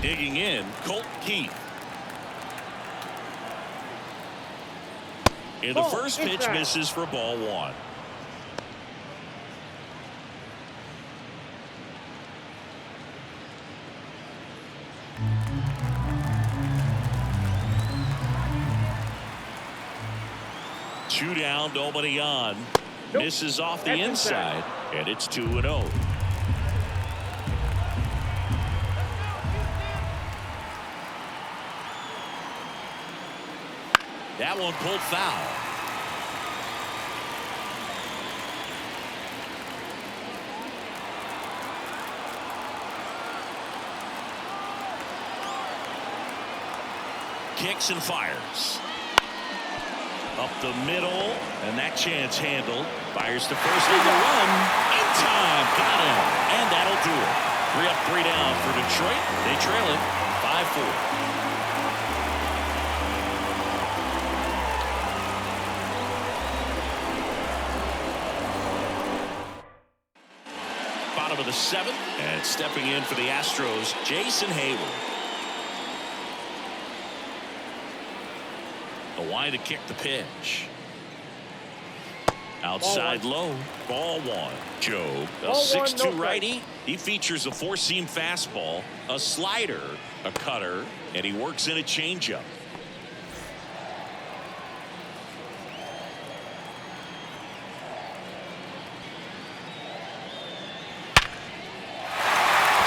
Digging in, Colt Keith. And the first pitch misses for ball 1. Two down, nobody on. Misses off the inside, and it's 2-0. That one pulled foul. Kicks and fires. Up the middle, and that chance handled. Fires to first on the run. In time, got him, and that'll do it. 3 up, 3 down for Detroit. They trail it 5-4. Bottom of the 7th, and stepping in for the Astros, Jason Hayward. The line to kick the pitch. Outside low, ball 1. Joe, a 6'2" righty. He features a 4-seam fastball, a slider, a cutter, and he works in a changeup.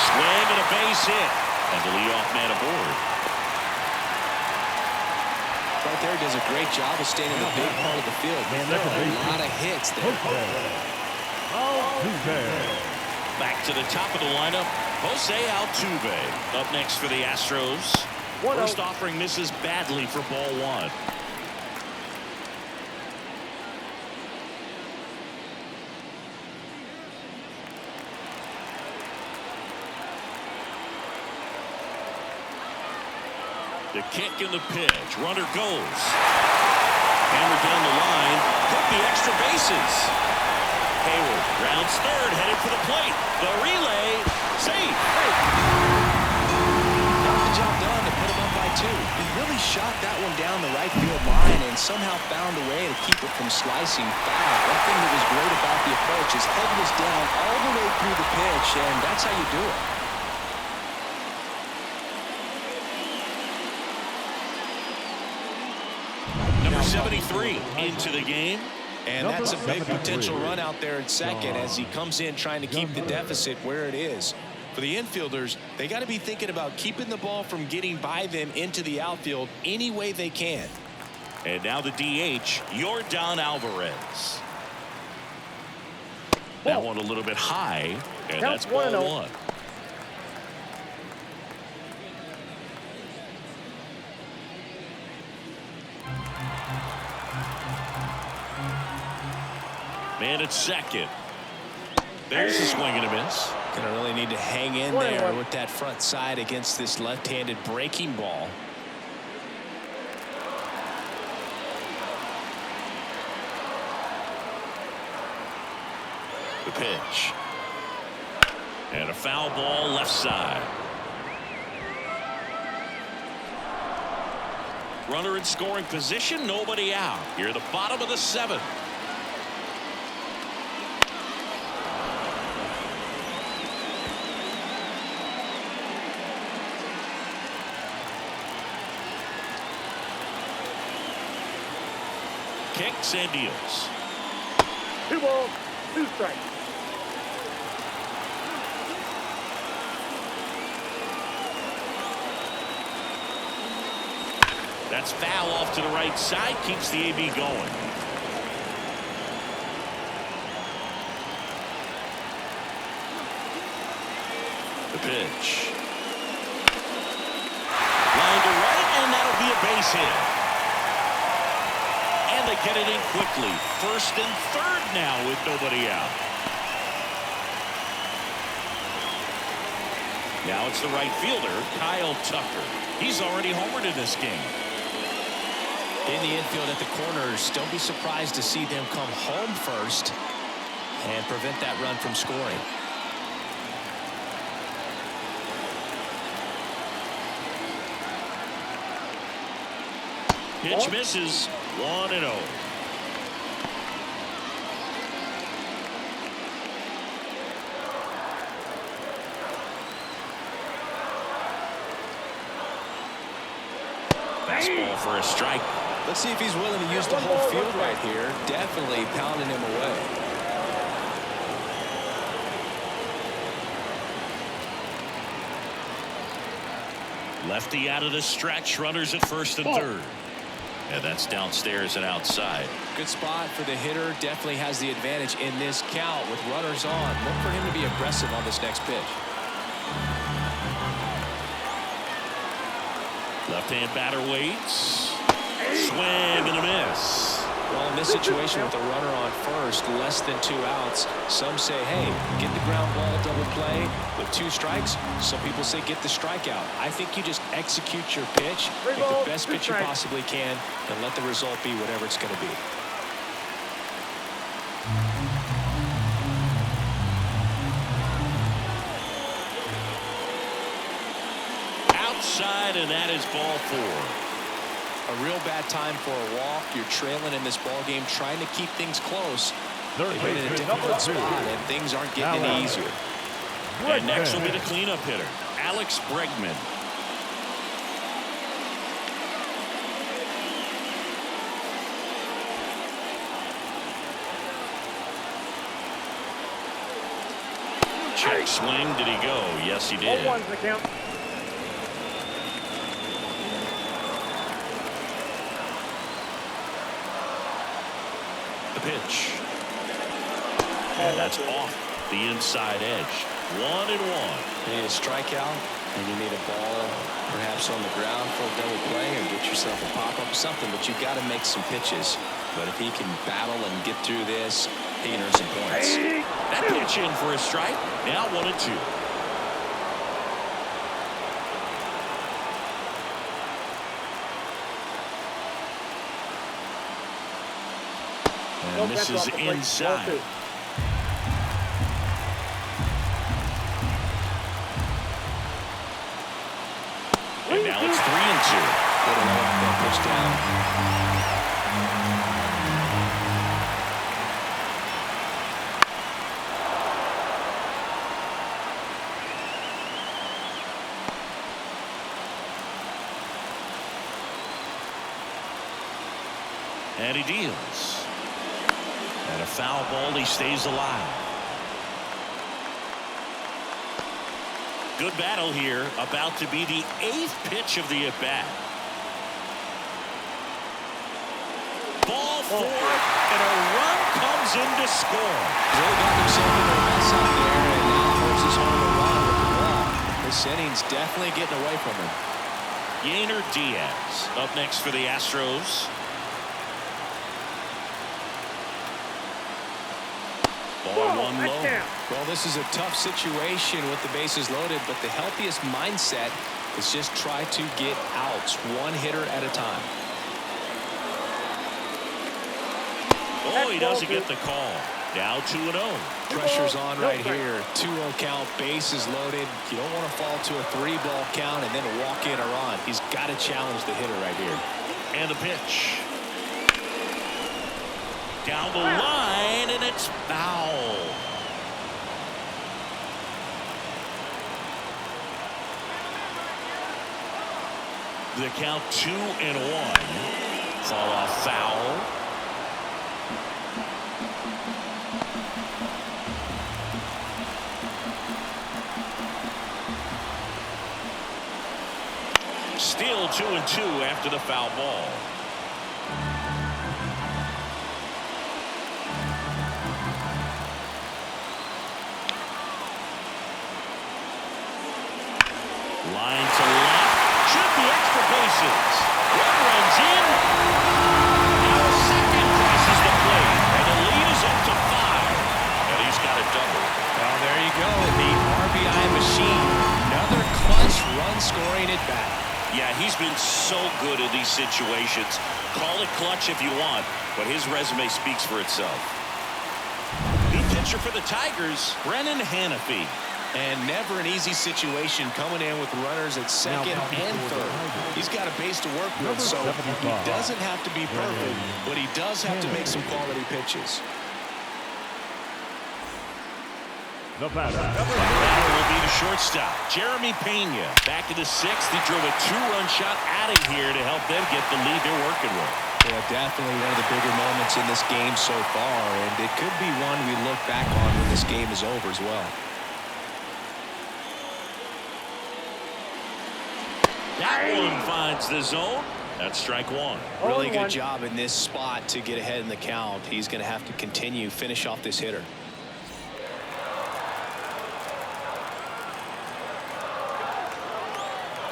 Swing and a base hit, and the leadoff man aboard. Right there, does a great job of staying in the big part of the field. Man, there are a lot of hits there. Back to the top of the lineup, Jose Altuve. Up next for the Astros. First offering misses badly for ball 1. The kick and the pitch. Runner goes. Hammered down the line. Hit the extra bases. Hayward rounds third, headed for the plate. The relay. Safe. Got the job done to put him up by 2. He really shot that one down the right field line and somehow found a way to keep it from slicing foul. One thing that was great about the approach, his head was down all the way through the pitch, and that's how you do it. Number 73 into the game. And that's a big potential run out there at second as he comes in trying to keep the deficit where it is. For the infielders, they got to be thinking about keeping the ball from getting by them into the outfield any way they can. And now the DH, Yordan Alvarez. That one a little bit high, and that's ball 1. Man at second. There's a swing and a miss. Gonna really need to hang in there with that front side against this left-handed breaking ball. The pitch. And a foul ball left side. Runner in scoring position, nobody out. Here, the bottom of the 7th. Kicks and deals. 2 balls, 2 strikes. That's foul off to the right side. Keeps the AB going. The pitch. Line to right, and that'll be a base hit. And they get it in quickly. 1st and 3rd now with nobody out. Now it's the right fielder, Kyle Tucker. He's already homered in this game. In the infield at the corners, don't be surprised to see them come home first and prevent that run from scoring. Pitch misses. 1-0. Fastball for a strike. Let's see if he's willing to use the whole field right here. Definitely pounding him away. Lefty out of the stretch. Runners at 1st and 3rd. And that's downstairs and outside. Good spot for the hitter. Definitely has the advantage in this count with runners on. Look for him to be aggressive on this next pitch. Left-hand batter waits. Swing and a miss. Well, in this situation with a runner on first, less than 2 outs, some say, hey, get the ground ball double play with 2 strikes. Some people say get the strikeout. I think you just execute your pitch, make the best pitch you possibly can, and let the result be whatever it's going to be. Outside, and that is ball 4. A real bad time for a walk. You're trailing in this ball game, trying to keep things close. They've been in a difficult spot, and things aren't getting any easier. And next will be the cleanup hitter, Alex Bregman. Check swing. Did he go? Yes, he did. 0-1's the count. Pitch. And that's off the inside edge. 1-1. You need a strikeout, and you need a ball perhaps on the ground for a double play or get yourself a pop-up or something, but you've got to make some pitches. But if he can battle and get through this, he can earn some points. That pitch in for a strike. Now 1-2. And this is inside. And now it's 3-2. Good enough that pitch down. And he deals. And a foul ball. He stays alive. Good battle here. About to be the 8th pitch of the at-bat. Ball 4, and a run comes in to score. Really got himself into a mess out there, and now forces home a run with the ball. This inning's definitely getting away from him. Yainer Diaz up next for the Astros. Ball 1 low. Well, this is a tough situation with the bases loaded, but the healthiest mindset is just try to get outs, 1 hitter at a time. Oh, he doesn't get the call. Now 2-0. Pressure's on right here. 2-0 count, bases loaded. You don't want to fall to a 3-ball count and then walk in or on. He's got to challenge the hitter right here. And the pitch. Down the line, and it's foul. The count 2-1. Fall off foul. Still 2-2 after the foul ball. Line to left. Should be extra bases. One runs in. Now a second crosses the plate. And the lead is up to 5. And he's got a double. Well, there you go. The RBI machine. Another clutch run scoring at bat. Yeah, he's been so good in these situations. Call it clutch if you want, but his resume speaks for itself. New pitcher for the Tigers, Brennan Hanafy. And never an easy situation coming in with runners at second and third. He's got a base to work with, so he doesn't have to be perfect, but he does have to make some quality pitches. The batter. Batter will be the shortstop, Jeremy Pena. Back in the 6th, he drove a 2-run shot out of here to help them get the lead they're working with. Yeah, definitely one of the bigger moments in this game so far, and it could be one we look back on when this game is over as well. That one finds the zone. That's strike 1. Really good job in this spot to get ahead in the count. He's going to have to continue, finish off this hitter.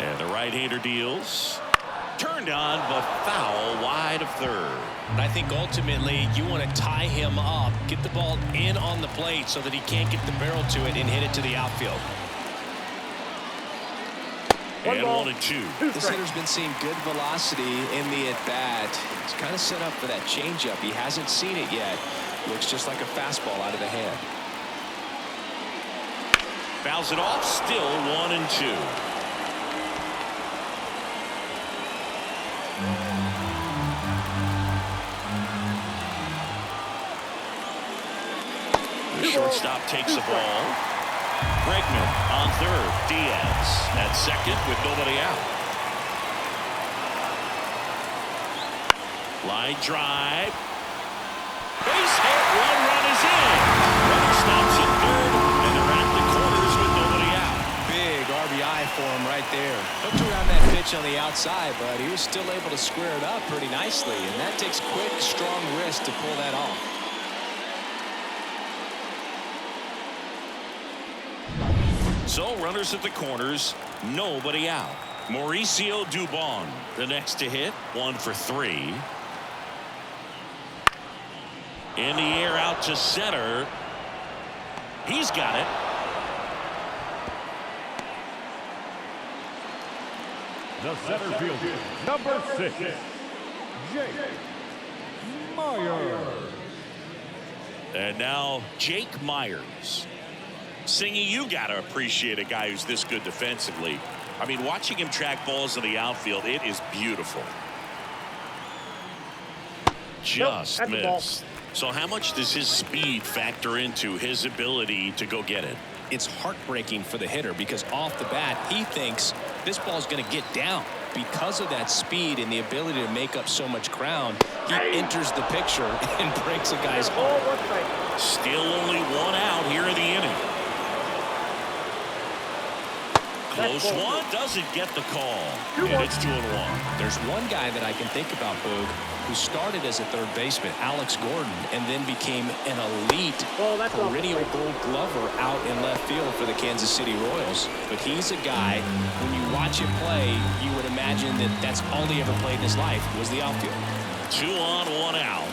And the right-hander deals. Turned on, but foul wide of third. I think ultimately you want to tie him up, get the ball in on the plate so that he can't get the barrel to it and hit it to the outfield. And 1-2. This hitter's been seeing good velocity in the at-bat. He's kind of set up for that changeup. He hasn't seen it yet. Looks just like a fastball out of the hand. Fouls it off, still 1-2. The shortstop takes the ball. Bregman on third. Diaz at second with nobody out. Line drive. Base hit. 1 run is in. Runner stops at third, and they're at the corners with nobody out. Big RBI for him right there. Hooked around that pitch on the outside, but he was still able to square it up pretty nicely, and that takes quick, strong wrist to pull that off. So runners at the corners, nobody out. Mauricio Dubon, the next to hit, 1 for 3. In the air out to center. He's got it. The center fielder, number 6, Jake Myers. And now Jake Myers. Singy, you got to appreciate a guy who's this good defensively. I mean, watching him track balls in the outfield, it is beautiful. Just missed. So how much does his speed factor into his ability to go get it? It's heartbreaking for the hitter because off the bat, he thinks this ball's going to get down. Because of that speed and the ability to make up so much ground, he enters the picture and breaks a guy's heart. Still only 1 out here in the inning. Close one, doesn't get the call. And it's 2-1. There's one guy that I can think about, Boog, who started as a third baseman, Alex Gordon, and then became an elite perennial Gold Glover out in left field for the Kansas City Royals. But he's a guy, when you watch him play, you would imagine that that's all he ever played in his life was the outfield. 2 on, 1 out.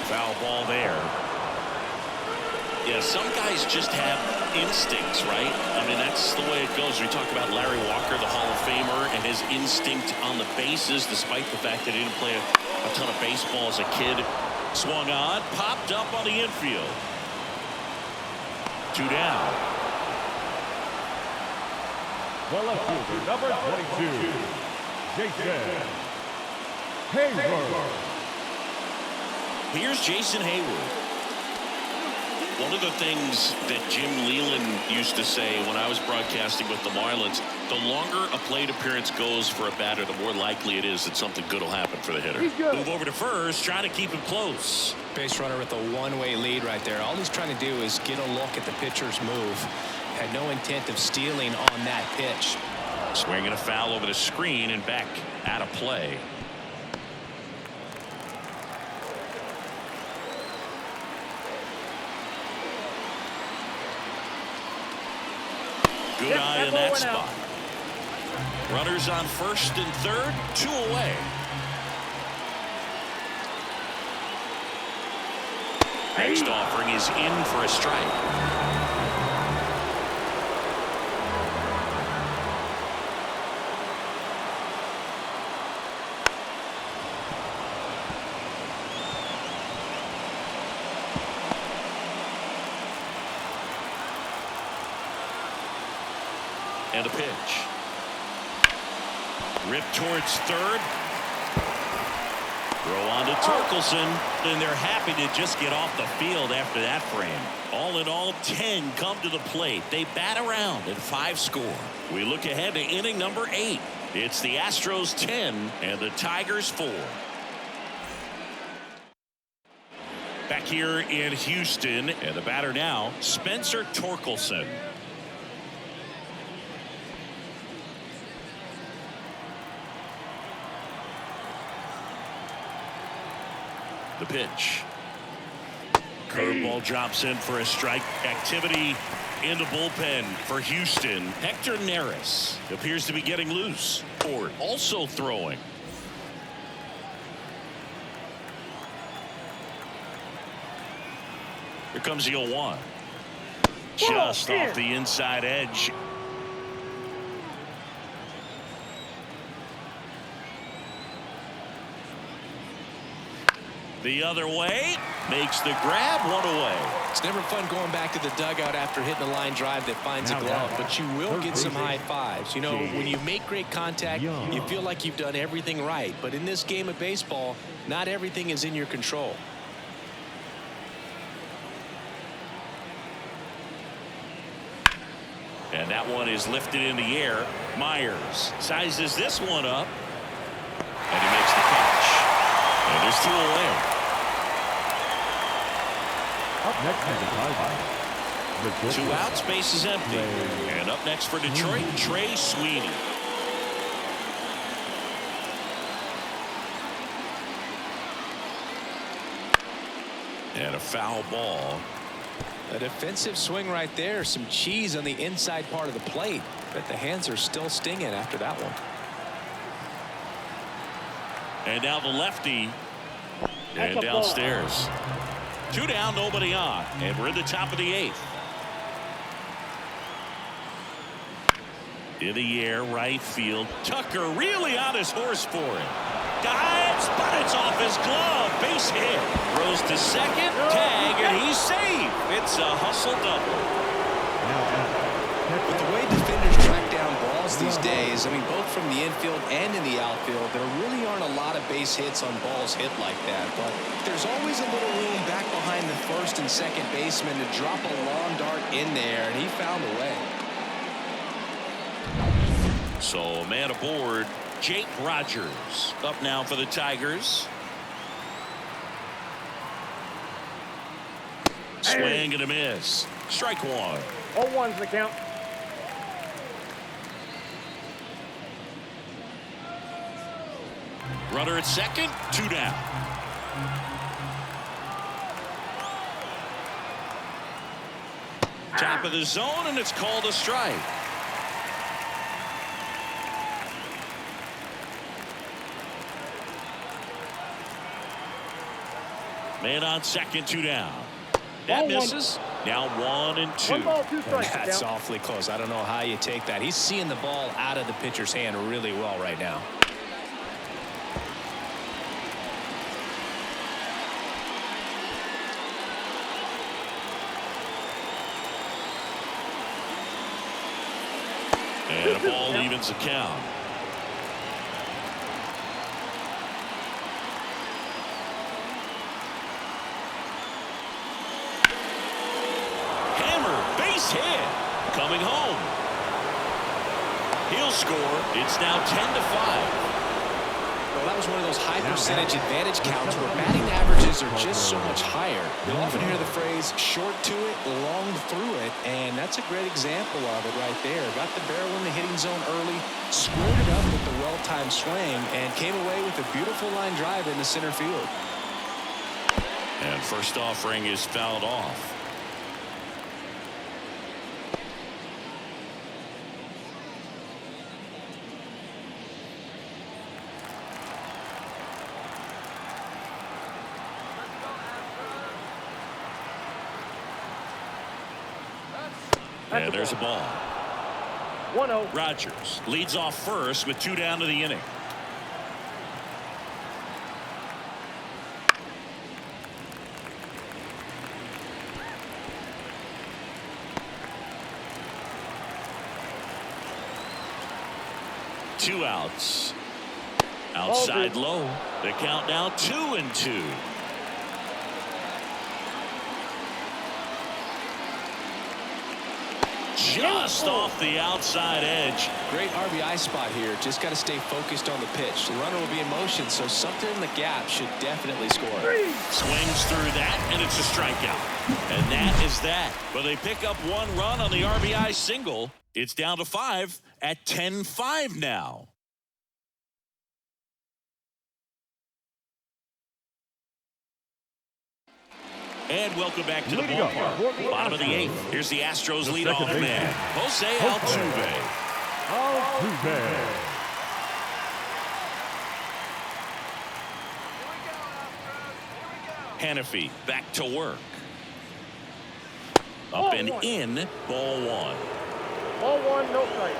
Foul ball there. Yeah, some guys just have instincts, right? I mean, that's the way it goes. We talk about Larry Walker, the Hall of Famer, and his instinct on the bases, despite the fact that he didn't play a ton of baseball as a kid. Swung on, popped up on the infield. 2 down. The left fielder, number 22, Jason Hayward. Here's Jason Hayward. One of the things that Jim Leland used to say when I was broadcasting with the Marlins, the longer a plate appearance goes for a batter, the more likely it is that something good will happen for the hitter. Move over to first, trying to keep him close. Base runner with a one-way lead right there. All he's trying to do is get a look at the pitcher's move. Had no intent of stealing on that pitch. Swinging a foul over the screen and back out of play. Good eye in that spot. Runners on first and third, 2 away. Next offering is in for a strike. And a pitch. Ripped towards third. Throw on to Torkelson, and they're happy to just get off the field after that frame. All in all, 10 come to the plate. They bat around and 5 score. We look ahead to inning number 8. It's the Astros 10 and the Tigers 4. Back here in Houston, and the batter now, Spencer Torkelson. The pitch. Curveball drops in for a strike. Activity in the bullpen for Houston. Hector Neris appears to be getting loose. Ford also throwing. Here comes the 0-1. Just off the inside edge. The other way, makes the grab, 1 away. It's never fun going back to the dugout after hitting a line drive that finds a glove, but you will get some high fives. You know, when you make great contact, you feel like you've done everything right. But in this game of baseball, not everything is in your control. And that one is lifted in the air. Myers sizes this one up, and he makes the catch. And there's 2 away. Up next for the Tigers. 2 outs, base is empty. And up next for Detroit, Trey Sweeney. And a foul ball. A defensive swing right there. Some cheese on the inside part of the plate. But the hands are still stinging after that one. And now the lefty. And downstairs. 2 down, nobody on. And we're in the top of the 8th. In the air, right field. Tucker really on his horse for it. Dives, but it's off his glove. Base hit. Throws to second. Tag, and he's safe. It's a hustle double. With the way defenders track down balls these days, I mean, both from the infield and in the outfield, there really aren't a lot of base hits on balls hit like that. But there's always a little room back behind the first and second baseman to drop a long dart in there, and he found a way. So a man aboard, Jake Rogers, up now for the Tigers. Swing and a miss. Strike 1. 0-1's the count. Runner at second, 2 down. Top of the zone, and it's called a strike. Man on second, 2 down. That misses. Now 1 and 2. 1 ball, 2 strikes. That's awfully close. I don't know how you take that. He's seeing the ball out of the pitcher's hand really well right now. And a ball evens the count. Hammer, base hit. Coming home. He'll score. It's now 10-5. Well, that was one of those high percentage advantage counts where batting averages are just so much higher. You'll often hear the phrase short to it, long through it, and that's a great example of it right there. Got the barrel in the hitting zone early, squared it up with the well-timed swing, and came away with a beautiful line drive in the center field. And first offering is fouled off. And there's a ball. 1-0. Rogers leads off first with 2 down to the inning. Two outs. Outside low. The count now 2-2. Just off the outside edge. Great RBI spot here. Just got to stay focused on the pitch. The runner will be in motion, so something in the gap should definitely score. Swings through that, and it's a strikeout. And that is that. But they pick up 1 run on the RBI single. It's down to 5 at 10-5 now. And welcome back to the ballpark. Bottom of the 8th. Here's the Astros leadoff man, Jose Altuve. Hannafy back to work. Up and in. Ball 1. Ball 1, no strike.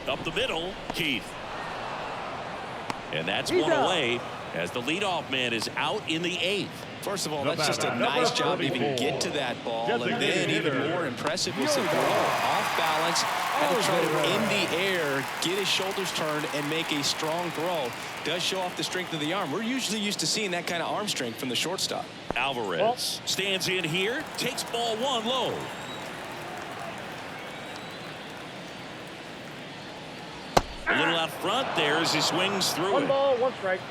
Up the middle, Keith. And that's one away as the leadoff man is out in the 8th. First of all, that's just a nice job to even get to that ball. And then even more impressive was the throw. Off balance, had to try to in the air, get his shoulders turned, and make a strong throw. Does show off the strength of the arm. We're usually used to seeing that kind of arm strength from the shortstop. Alvarez stands in here, takes ball 1 low. A little out front there as he swings through 1 it. ball, 1 strike.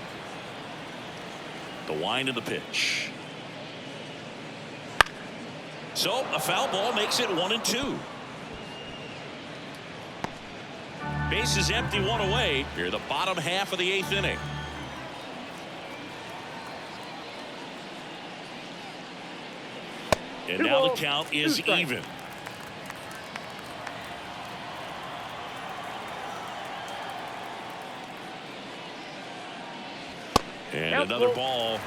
The wind of the pitch. So a foul ball makes it 1-2. Base is empty, 1 away. Here the bottom half of the 8th inning. And now the count is even. And another ball.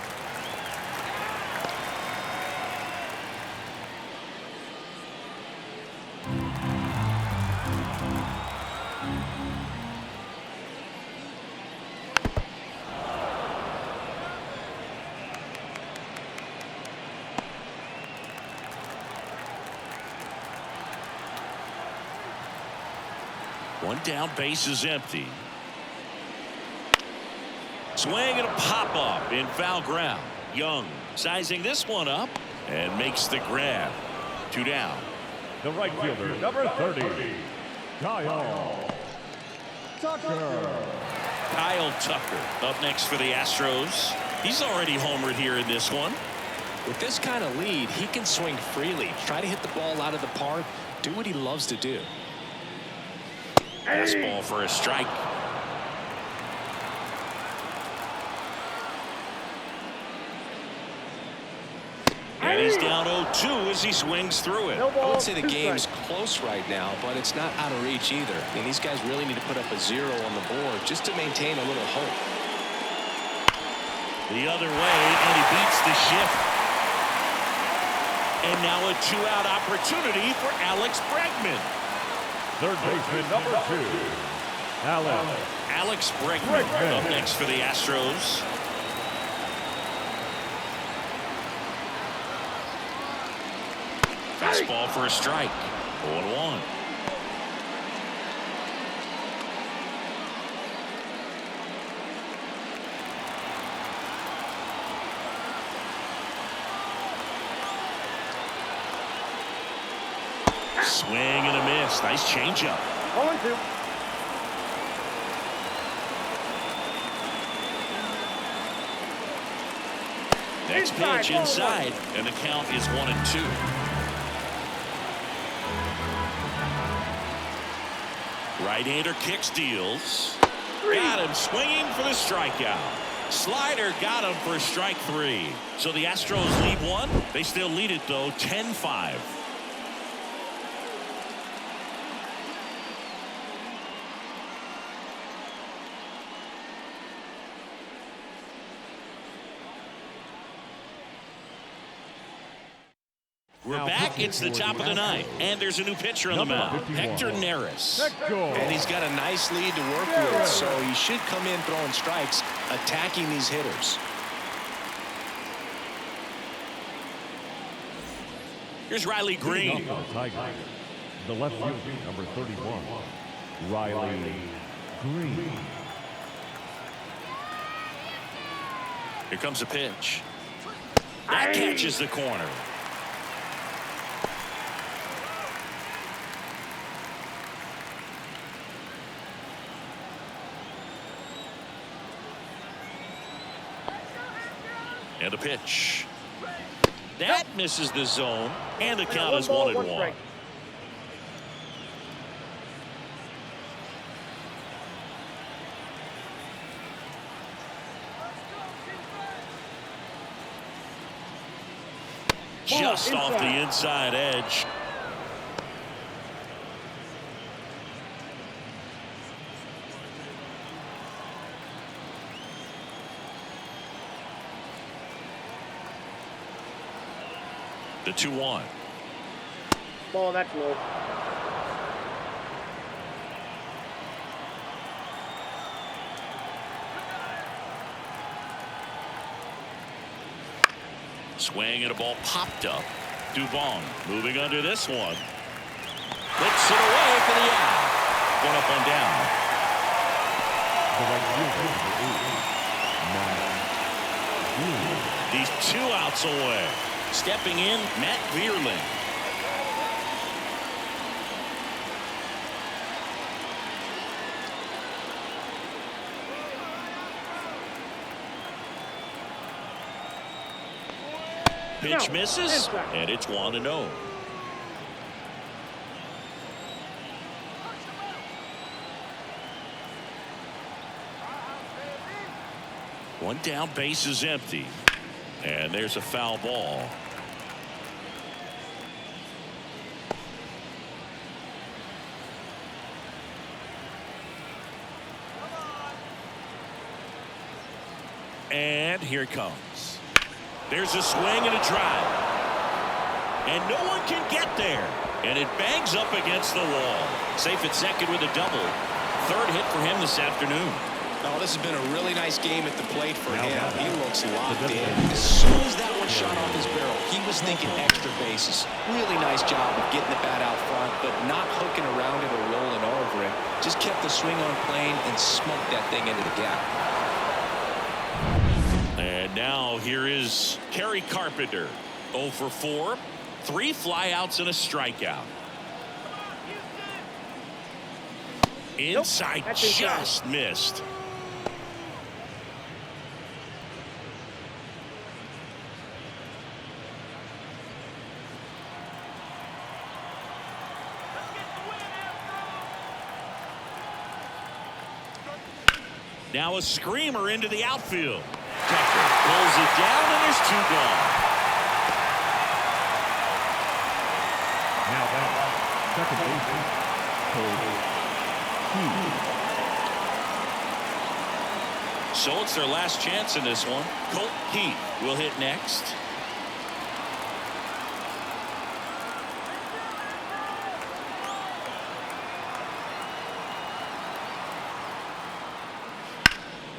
One down, base is empty. Swing and a pop up in foul ground. Young sizing this one up and makes the grab. 2 down. The right fielder, number 30, Kyle Tucker. Kyle Tucker up next for the Astros. He's already homered here in this one. With this kind of lead, he can swing freely, try to hit the ball out of the park, do what he loves to do. Fastball for a strike. And he's down 0-2 as he swings through it. I would say the game's close right now, but it's not out of reach either. I mean, these guys really need to put up a 0 on the board just to maintain a little hope. The other way, and he beats the shift. And now a 2-out opportunity for Alex Bregman. Third baseman, number 2, Alex Bregman up next for the Astros. Fastball for a strike. 0-1. Swing and a miss. Nice changeup. 0-2. Next pitch inside, and the count is 1-2. Right-hander kicks, deals. Got him swinging for the strikeout. Slider got him for strike 3. So the Astros lead 1. They still lead it though, 10-5. We're back. It's the top of the ninth, and there's a new pitcher on the mound, Hector Neris. And he's got a nice lead to work with, so he should come in throwing strikes, attacking these hitters. Here's Riley Green. The left fielder, number 31, Riley Green. Here comes a pitch. That catches the corner. And a pitch. That misses the zone, and the count is 1-1. Just off the inside edge. The 2-1. Ball, that's low. Swing and a ball popped up. Dubon moving under this one. Flips it away for the out. 1 up, 1 down. The right fielder, These 2 outs away. Stepping in, Matt Vierling. Pitch misses, and it's 1-0. One down, base is empty. And there's a foul ball. And here it comes. There's a swing and a drive. And no one can get there. And it bangs up against the wall. Safe at second with a double. 3rd hit for him this afternoon. Oh, this has been a really nice game at the plate for him. He looks locked in. As soon as that one shot off his barrel, he was thinking extra bases. Really nice job of getting the bat out front, but not hooking around it or rolling over it. Just kept the swing on plane and smoked that thing into the gap. And now here is Kerry Carpenter. 0 for 4. 3 flyouts and a strikeout. Inside, just missed. Now a screamer into the outfield. Tucker pulls it down, and there's 2 gone. now back, second baseman, Colt Heath. So it's their last chance in this one. Colt Heath will hit next.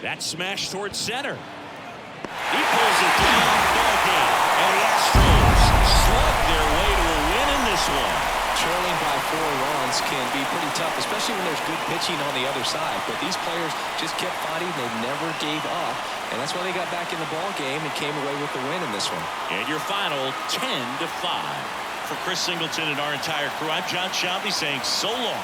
That smash towards center. He pulls it down, ball game, and the Astros slug their way to a win in this one. Trailing by 4 runs can be pretty tough, especially when there's good pitching on the other side. But these players just kept fighting. They never gave up. And that's why they got back in the ball game and came away with the win in this one. And your final 10-5. For Chris Singleton and our entire crew, I'm John Shelby saying so long.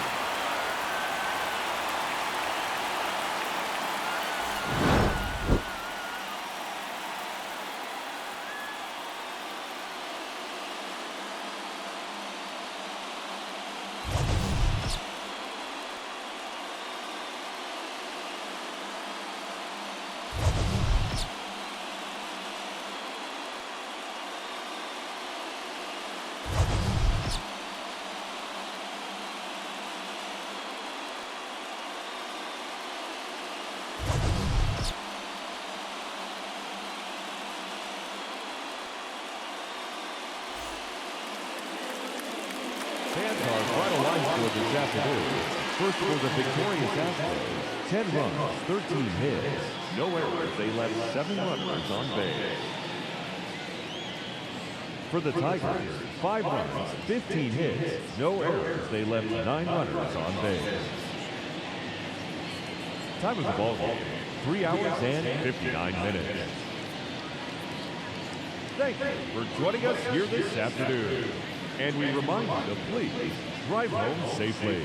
Fans our final line score this afternoon. First for the victorious Astros, 10 runs, 13 hits, no errors. They left 7 runners on base. For the Tigers, 5 runs, 15 hits, no errors. They left 9 runners on base. Time of the ball game, 3 hours and 59 minutes. Thank you for joining us here this afternoon. And we remind you to please drive home safely.